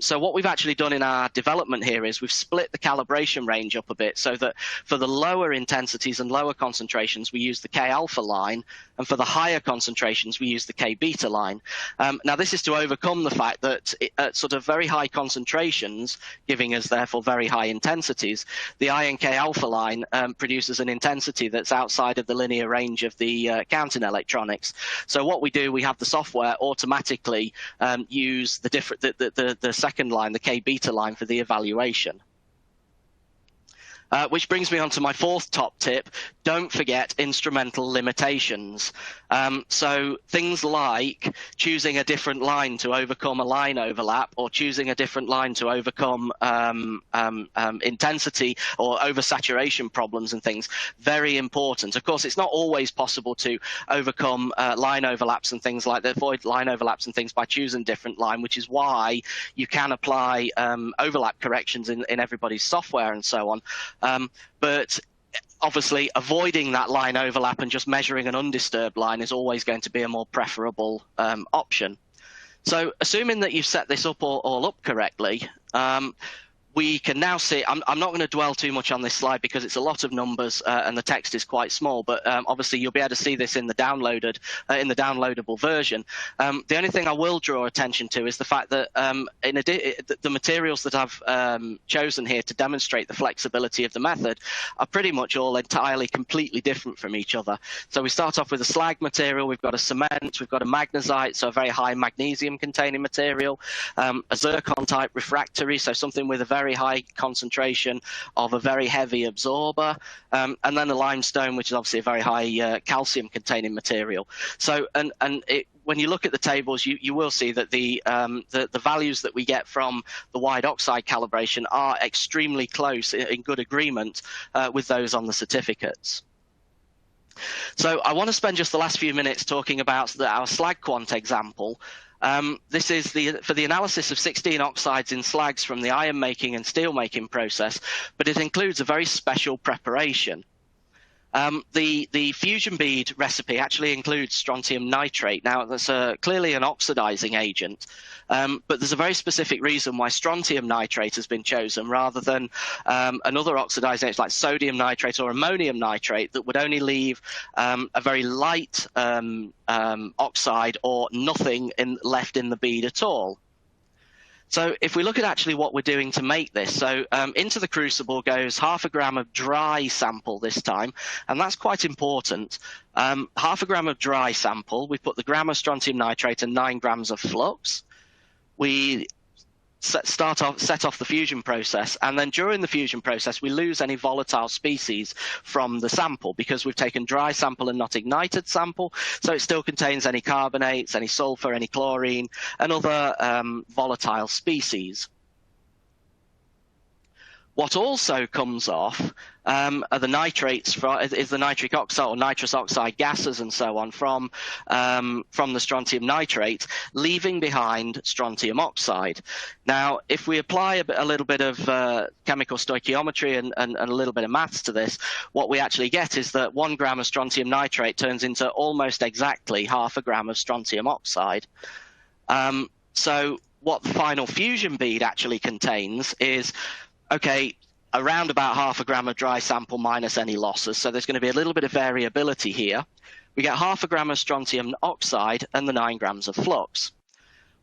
So what we've actually done in our development here is we've split the calibration range up a bit, so that for the lower intensities and lower concentrations we use the K alpha line, and for the higher concentrations we use the K beta line. Now this is to overcome the fact that at sort of very high concentrations, giving us therefore very high intensities, the iron K alpha line produces an intensity that's outside of the linear range of the counting electronics. So what we do, we have the software automatically use the second line, the K beta line, for the evaluation. Which brings me on to my fourth top tip. Don't forget instrumental limitations. So things like choosing a different line to overcome a line overlap, or choosing a different line to overcome intensity or oversaturation problems and things. Very important. Of course, it's not always possible to overcome line overlaps and things like that, avoid line overlaps and things by choosing different line, which is why you can apply overlap corrections in everybody's software and so on. But obviously avoiding that line overlap and just measuring an undisturbed line is always going to be a more preferable option. So assuming that you've set this up all up correctly, we can now see, I'm not going to dwell too much on this slide because it's a lot of numbers and the text is quite small, but obviously you'll be able to see this in the downloadable version. The only thing I will draw attention to is the fact that the materials that I've chosen here to demonstrate the flexibility of the method are pretty much all entirely completely different from each other. So we start off with a slag material, we've got a cement, we've got a magnesite, so a very high magnesium containing material, a zircon type refractory, so something with a very high concentration of a very heavy absorber, and then a limestone, which is obviously a very high calcium containing material. So when you look at the tables, you will see that the values that we get from the wide oxide calibration are extremely close, in good agreement with those on the certificates. So I want to spend just the last few minutes talking about our slag quant example. This is for the analysis of 16 oxides in slags from the iron making and steel making process, but it includes a very special preparation. The fusion bead recipe actually includes strontium nitrate. Now, that's clearly an oxidizing agent, but there's a very specific reason why strontium nitrate has been chosen rather than another oxidizing agent like sodium nitrate or ammonium nitrate that would only leave a very light oxide or nothing left in the bead at all. So if we look at actually what we're doing to make this, so into the crucible goes 0.5 gram of dry sample this time, and that's quite important. 0.5 gram of dry sample, we put the gram of strontium nitrate and 9 grams of flux. We set off the fusion process, and then during the fusion process we lose any volatile species from the sample because we've taken dry sample and not ignited sample, so it still contains any carbonates, any sulfur, any chlorine, and other volatile species. What also comes off are the nitrates, is the nitric oxide or nitrous oxide gases and so on from the strontium nitrate, leaving behind strontium oxide. Now, if we apply a little bit of chemical stoichiometry and a little bit of maths to this, what we actually get is that 1 gram of strontium nitrate turns into almost exactly half a gram of strontium oxide. So what the final fusion bead actually contains is, okay, around about half a gram of dry sample minus any losses. So there's going to be a little bit of variability here. We get half a gram of strontium oxide and the 9 grams of flux.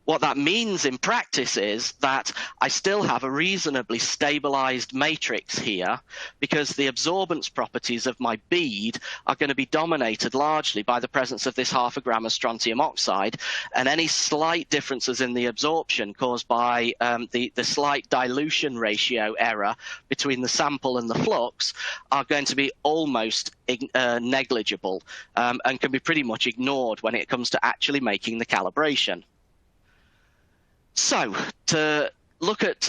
What that means in practice is that I still have a reasonably stabilized matrix here because the absorbance properties of my bead are going to be dominated largely by the presence of this half a gram of strontium oxide, and any slight differences in the absorption caused by the slight dilution ratio error between the sample and the flux are going to be almost negligible and can be pretty much ignored when it comes to actually making the calibration. So to look at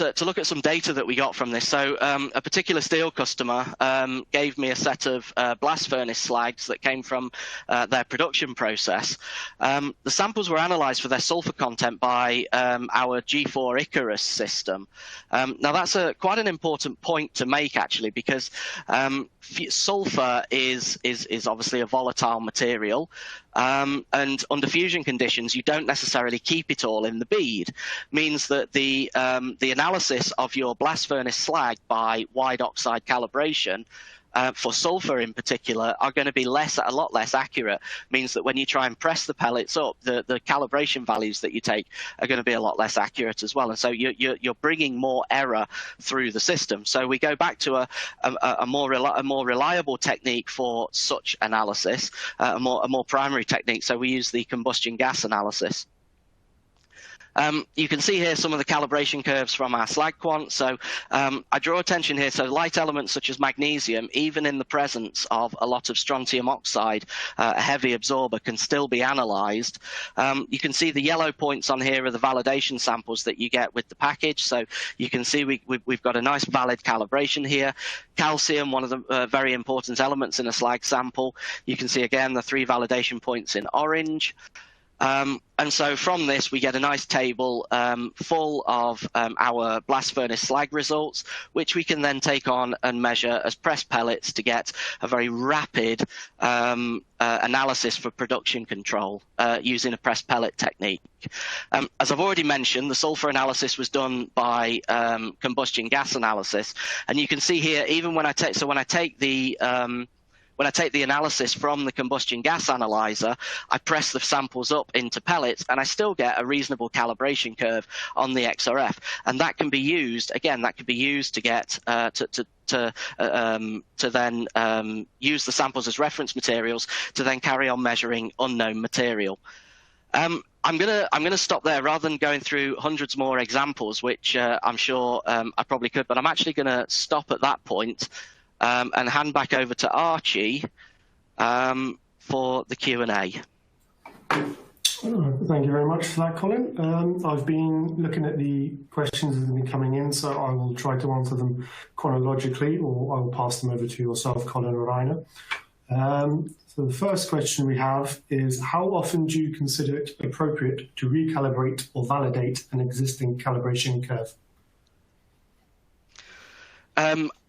some data that we got from this, so a particular steel customer gave me a set of blast furnace slags that came from their production process. The samples were analysed for their sulfur content by our G4 Icarus system. Now that's quite an important point to make actually, because sulfur is obviously a volatile material. And under fusion conditions, you don't necessarily keep it all in the bead. Means that the analysis of your blast furnace slag by wide oxide calibration for sulfur in particular are going to be a lot less accurate. Means that when you try and press the pellets up, the calibration values that you take are going to be a lot less accurate as well. And so you're bringing more error through the system. So we go back to a more reliable technique for such analysis, a more primary technique. So we use the combustion gas analysis. You can see here some of the calibration curves from our SlagQuant. So I draw attention here, so light elements such as magnesium, even in the presence of a lot of strontium oxide, a heavy absorber, can still be analysed. You can see the yellow points on here are the validation samples that you get with the package. So you can see we've got a nice valid calibration here. Calcium, one of the very important elements in a slag sample. You can see again the 3 validation points in orange. And so from this, we get a nice table full of our blast furnace slag results, which we can then take on and measure as pressed pellets to get a very rapid analysis for production control using a pressed pellet technique. As I've already mentioned, the sulfur analysis was done by combustion gas analysis. And you can see here, even when I take the analysis from the combustion gas analyzer, I press the samples up into pellets, and I still get a reasonable calibration curve on the XRF. And that can be used, again, to get to then use the samples as reference materials to then carry on measuring unknown material. I'm gonna stop there rather than going through hundreds more examples, which I'm sure I probably could, but I'm actually going to stop at that point. And hand back over to Archie for the Q&A. Thank you very much for that, Colin. I've been looking at the questions that have been coming in, so I will try to answer them chronologically, or I will pass them over to yourself, Colin or Rainer. So the first question we have is, how often do you consider it appropriate to recalibrate or validate an existing calibration curve?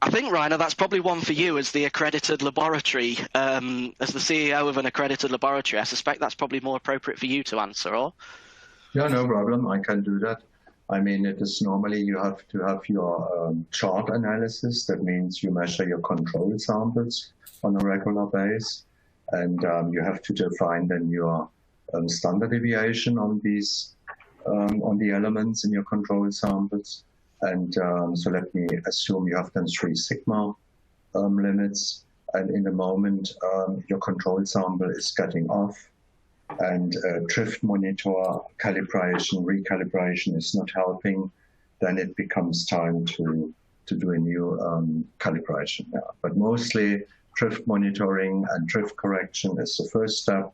I think, Rainer, that's probably one for you as the accredited laboratory, as the CEO of an accredited laboratory. I suspect that's probably more appropriate for you to answer, or? Yeah, no problem. I can do that. I mean, it is normally you have to have your chart analysis. That means you measure your control samples on a regular basis, and you have to define then your standard deviation on these on the elements in your control samples. And so let me assume you have then 3 sigma limits, and in the moment your control sample is getting off, and drift monitor calibration, recalibration is not helping then it becomes time to do a new calibration. Yeah. But mostly drift monitoring and drift correction is the first step,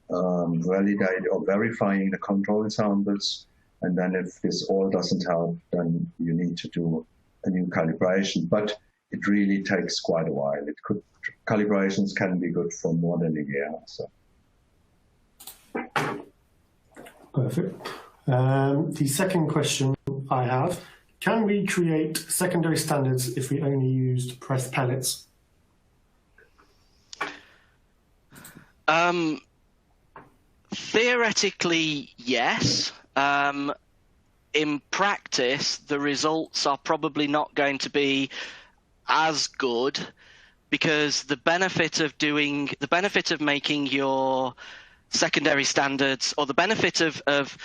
validate or verifying the control samples. And then if this all doesn't help, then you need to do a new calibration. But it really takes quite a while. Calibrations can be good for more than a year. So. Perfect. The second question I have, can we create secondary standards if we only used pressed pellets? Theoretically, yes. In practice, the results are probably not going to be as good, because the benefit of making your secondary standards, or the benefit of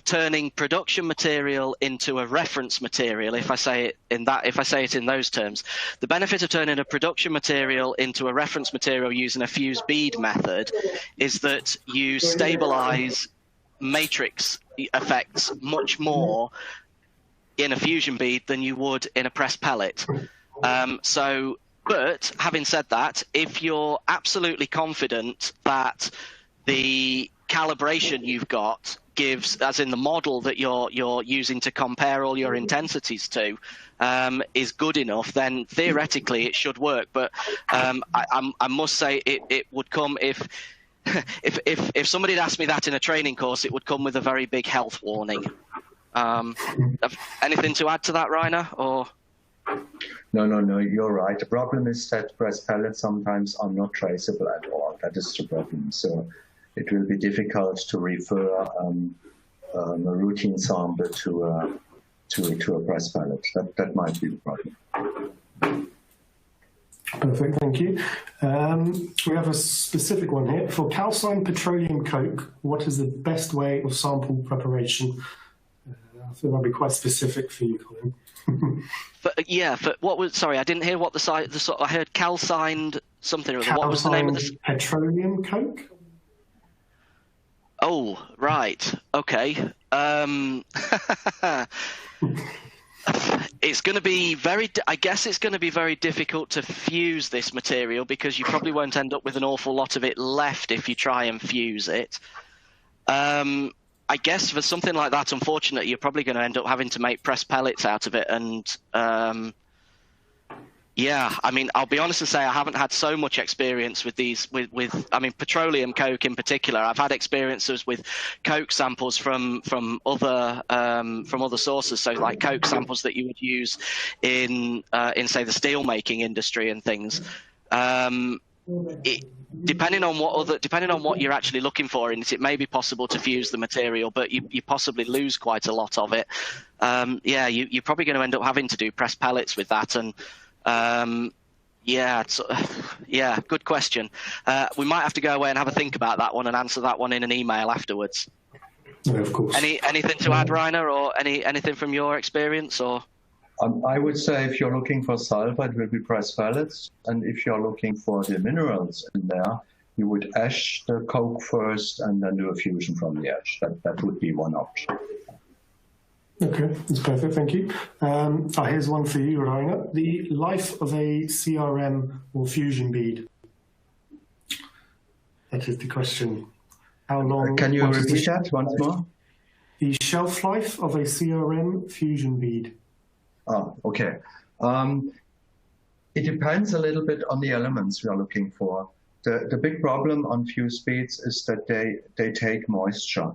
turning production material into a reference material, if I say it in those terms, the benefit of turning a production material into a reference material using a fused bead method is that you stabilize matrix effects much more in a fusion bead than you would in a pressed pellet. But having said that, if you're absolutely confident that the calibration you've got gives, as in the model that you're using to compare all your intensities to, is good enough, then theoretically it should work. But I must say it would come if somebody had asked me that in a training course, it would come with a very big health warning. Anything to add to that, Rainer? Or? No, you're right. The problem is that pressed pellets sometimes are not traceable at all. That is the problem. So it will be difficult to refer a routine sample to a pressed pellet. That might be the problem. Perfect, thank you. We have a specific one here. For calcined petroleum coke, what is the best way of sample preparation? I think that'll be quite specific for you, Colin. Sorry, I didn't hear what I heard calcined something or other. What was the name of this? Petroleum coke? Oh, right. Okay. It's going to be I guess it's going to be very difficult to fuse this material, because you probably won't end up with an awful lot of it left if you try and fuse it. I guess for something like that, unfortunately, you're probably going to end up having to make pressed pellets out of it. And yeah, I mean, I'll be honest and say I haven't had so much experience with these, I mean, petroleum coke in particular. I've had experiences with coke samples from other sources. So like coke samples that you would use in say the steel making industry and things. Depending on what you're actually looking for in it, it may be possible to fuse the material, but you possibly lose quite a lot of it. Yeah, you're probably going to end up having to do pressed pellets with that. And yeah, good question. We might have to go away and have a think about that one and answer that one in an email afterwards. Yeah, of course. Anything to add, Rainer, or anything from your experience, or? I would say if you're looking for sulfur, it will be pressed pellets. And if you're looking for the minerals in there, you would ash the coke first and then do a fusion from the ash. That would be one option. Okay, that's perfect, thank you. Here's one for you, Rainer. The life of a CRM or fusion bead. That is the question. How long? Can you repeat that once more? The shelf life of a CRM fusion bead. Oh, okay. It depends a little bit on the elements we are looking for. The big problem on fused beads is that they take moisture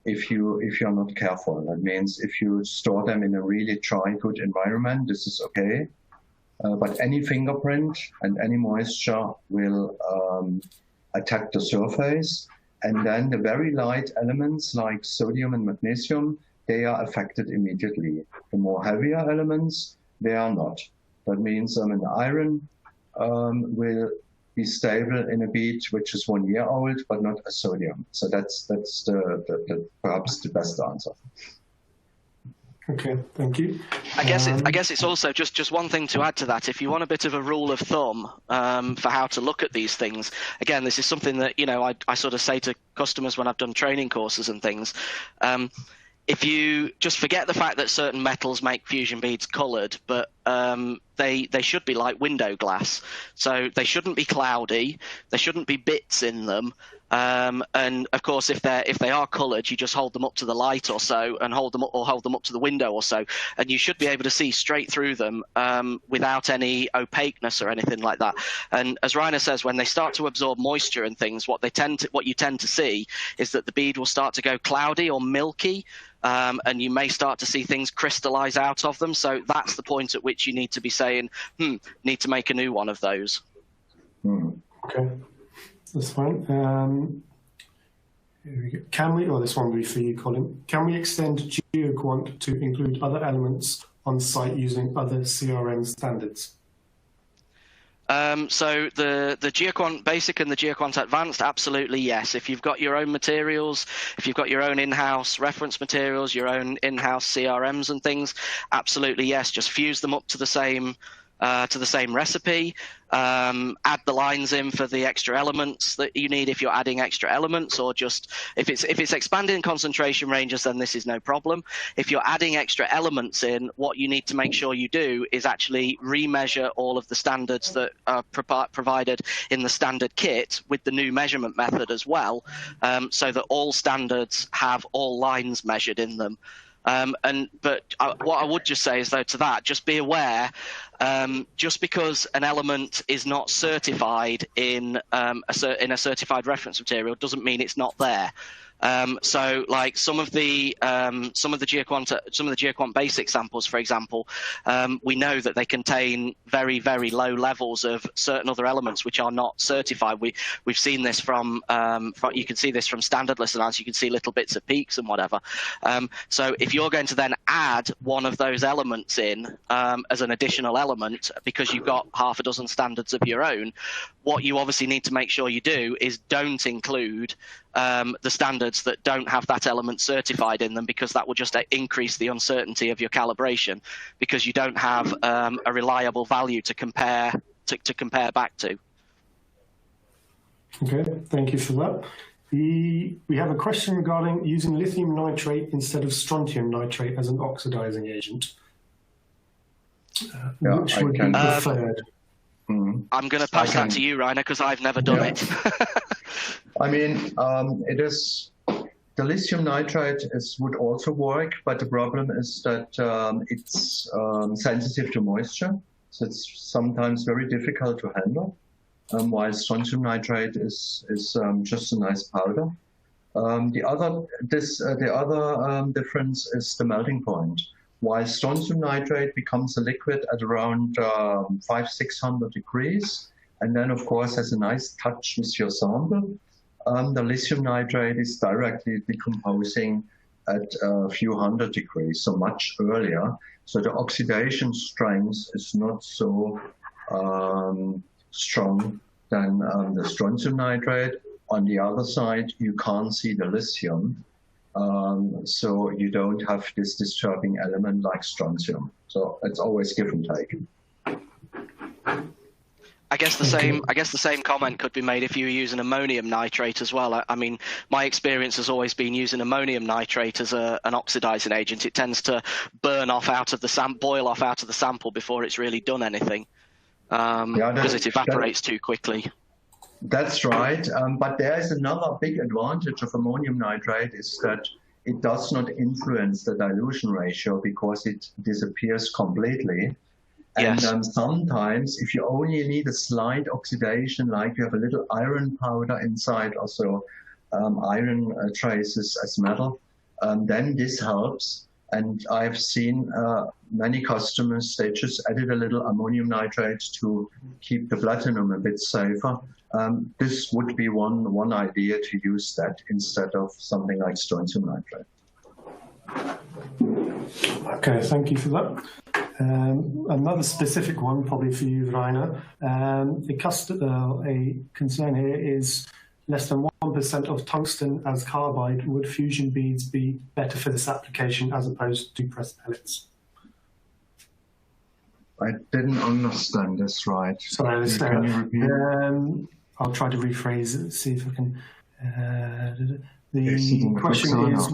if you're not careful. That means if you store them in a really dry, good environment, this is okay. But any fingerprint and any moisture will attack the surface. And then the very light elements like sodium and magnesium, they are affected immediately. The more heavier elements, they are not. That means an iron will be stable in a bead which is 1 year old, but not a sodium. So that's perhaps the best answer. Okay, thank you. I guess it's also just one thing to add to that. If you want a bit of a rule of thumb for how to look at these things, again, this is something that I sort of say to customers when I've done training courses and things. if you just forget the fact that certain metals make fusion beads colored, but they should be like window glass. So they shouldn't be cloudy. There shouldn't be bits in them. And of course, if they are colored, you just hold them up to the light or so, and hold them up to the window or so, and you should be able to see straight through them without any opaqueness or anything like that. And as Rainer says, when they start to absorb moisture and things, what you tend to see is that the bead will start to go cloudy or milky. And you may start to see things crystallize out of them. So that's the point at which you need to be saying, need to make a new one of those. Okay, that's fine. Here we go. Can we, this one will be for you, Colin. Can we extend GEO-QUANT to include other elements on site using other CRM standards? So the GEO-QUANT Basic and the GEO-QUANT Advanced, absolutely yes. If you've got your own materials, if you've got your own in-house reference materials, your own in-house CRMs and things, absolutely yes. Just fuse them up to the same recipe. Add the lines in for the extra elements that you need if you're adding extra elements, or just if it's expanding concentration ranges, then this is no problem. If you're adding extra elements in, what you need to make sure you do is actually remeasure all of the standards that are provided in the standard kit with the new measurement method as well, so that all standards have all lines measured in them. But what I would just say is, though, to that, just be aware, just because an element is not certified in a certified reference material doesn't mean it's not there. So, like some of the GEO-QUANT Basic samples, for example, we know that they contain very, very low levels of certain other elements which are not certified. We've seen this from you can see this from standard list analysis. You can see little bits of peaks and whatever. So if you're going to then add one of those elements in as an additional element because you've got half a dozen standards of your own, what you obviously need to make sure you do is don't include the standards that don't have that element certified in them, because that will just increase the uncertainty of your calibration, because you don't have a reliable value to compare back to. Okay, thank you for that. We have a question regarding using lithium nitrate instead of strontium nitrate as an oxidizing agent. Which would be preferred? I'm going to pass that to you, Rainer, because I've never done it. I mean, it is, the lithium nitrate would also work, but the problem is that it's sensitive to moisture, so it's sometimes very difficult to handle. While strontium nitrate is just a nice powder. The other difference is the melting point. While strontium nitrate becomes a liquid at around 500-600 degrees, and then of course has a nice touch with your sample, the lithium nitrate is directly decomposing at a few hundred degrees, so much earlier. So the oxidation strength is not so strong than the strontium nitrate. On the other side, you can't see the lithium, so you don't have this disturbing element like strontium. So it's always give and take. I guess the same comment could be made if you were using ammonium nitrate as well. I mean, my experience has always been using ammonium nitrate as an oxidizing agent. It tends to burn off out of the boil off out of the sample before it's really done anything, because it evaporates too quickly. That's right, but there is another big advantage of ammonium nitrate is that it does not influence the dilution ratio because it disappears completely. And yes. Sometimes, if you only need a slight oxidation, like you have a little iron powder inside, also iron traces as metal, then this helps. And I've seen many customers, they just added a little ammonium nitrate to keep the platinum a bit safer. This would be one idea, to use that instead of something like strontium nitrate. Okay, thank you for that. Another specific one, probably for you, Rainer. A concern here is less than 1% of tungsten as carbide. Would fusion beads be better for this application as opposed to pressed pellets? I didn't understand this right. Sorry, can you repeat? I'll try to rephrase it, see if I can. The question is,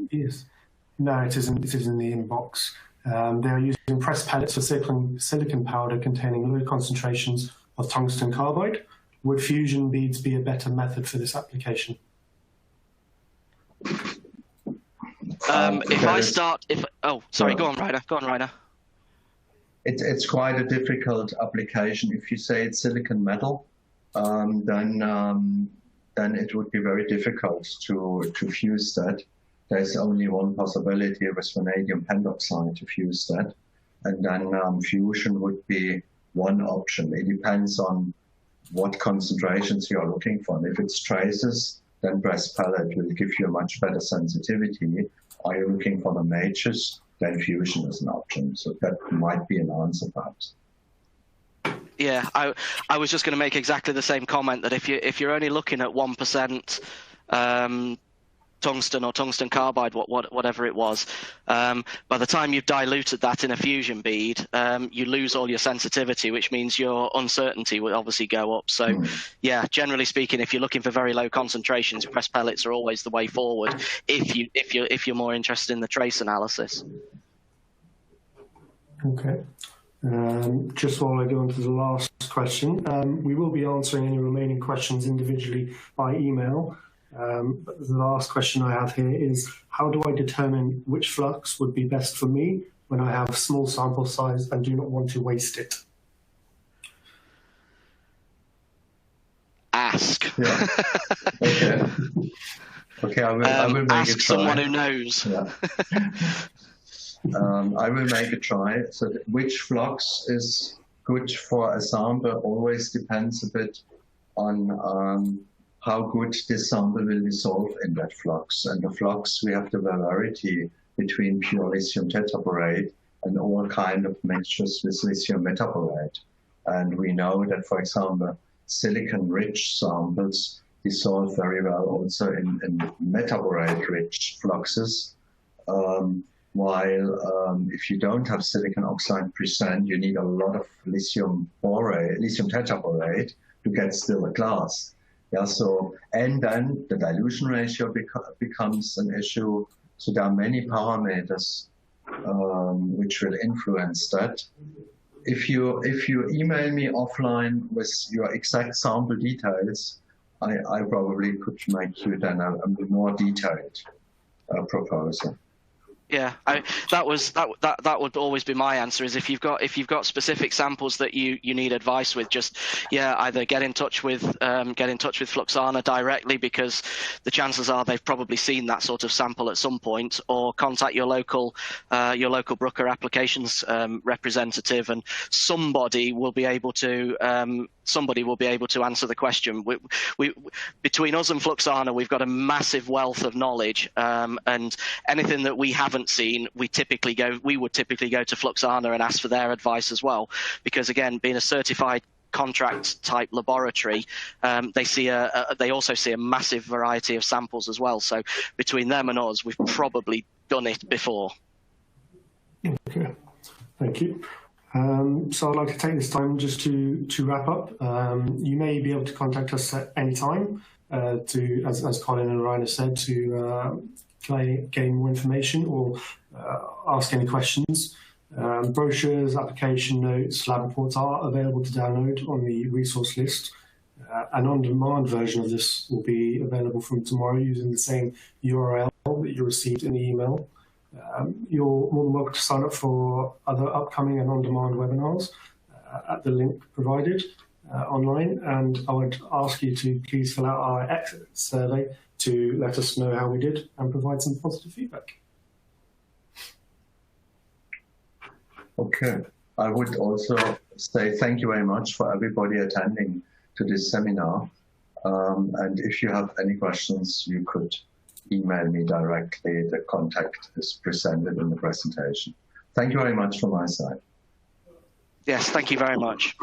yes. No, it isn't. It is in the inbox. They are using press pellets for silicon powder containing low concentrations of tungsten carbide. Would fusion beads be a better method for this application? If I start, oh, sorry, go on, Rainer. Go on, Rainer. It's quite a difficult application. If you say it's silicon metal, then it would be very difficult to fuse that. There's only one possibility with vanadium pentoxide to fuse that, and then fusion would be one option. It depends on what concentrations you are looking for. And if it's traces, then press pellet will give you a much better sensitivity. Are you looking for the majors? Then fusion is an option. So that might be an answer, perhaps. Yeah, I was just going to make exactly the same comment, that if you're only looking at 1% tungsten or tungsten carbide, whatever it was, by the time you've diluted that in a fusion bead, you lose all your sensitivity, which means your uncertainty will obviously go up. So yeah, generally speaking, if you're looking for very low concentrations, press pellets are always the way forward if you're more interested in the trace analysis. Okay. Just while I go on to the last question, we will be answering any remaining questions individually by email. But the last question I have here is, how do I determine which flux would be best for me when I have small sample size and do not want to waste it? Ask. Yeah. Okay. Okay, I will make ask a try. someone who knows. Yeah. I will make a try. So which flux is good for a sample always depends a bit on how good this sample will dissolve in that flux. And the flux, we have the variety between pure lithium tetraborate and all kind of mixtures with lithium metaborate. And we know that, for example, silicon-rich samples dissolve very well also in metaborate-rich fluxes. While if you don't have silicon oxide present, you need a lot of lithium tetraborate to get still a glass. Yeah, so, and then the dilution ratio becomes an issue. So there are many parameters which will influence that. If you email me offline with your exact sample details, I probably could make you then a more detailed proposal. Yeah, that would always be my answer. Is if you've got specific samples that you need advice with, just either get in touch with FLUXANA directly, because the chances are they've probably seen that sort of sample at some point, or contact your local Bruker applications representative, and somebody will be able to answer the question. We between us and FLUXANA, we've got a massive wealth of knowledge, and anything that we haven't seen, we would typically go to FLUXANA and ask for their advice as well, because again, being a certified contract type laboratory, they also see a massive variety of samples as well. So between them and us, we've probably done it before. Okay, thank you. So I'd like to take this time just to wrap up. You may be able to contact us at any time as Colin and Rainer said, to gain more information or ask any questions. Brochures, application notes, lab reports are available to download on the resource list. An on-demand version of this will be available from tomorrow using the same URL that you received in the email. You're more than welcome to sign up for other upcoming and on-demand webinars at the link provided online, and I would ask you to please fill out our exit survey to let us know how we did and provide some positive feedback. Okay, I would also say thank you very much for everybody attending to this seminar, and if you have any questions, you could email me directly. The contact is presented in the presentation. Thank you very much from my side. Yes, thank you very much.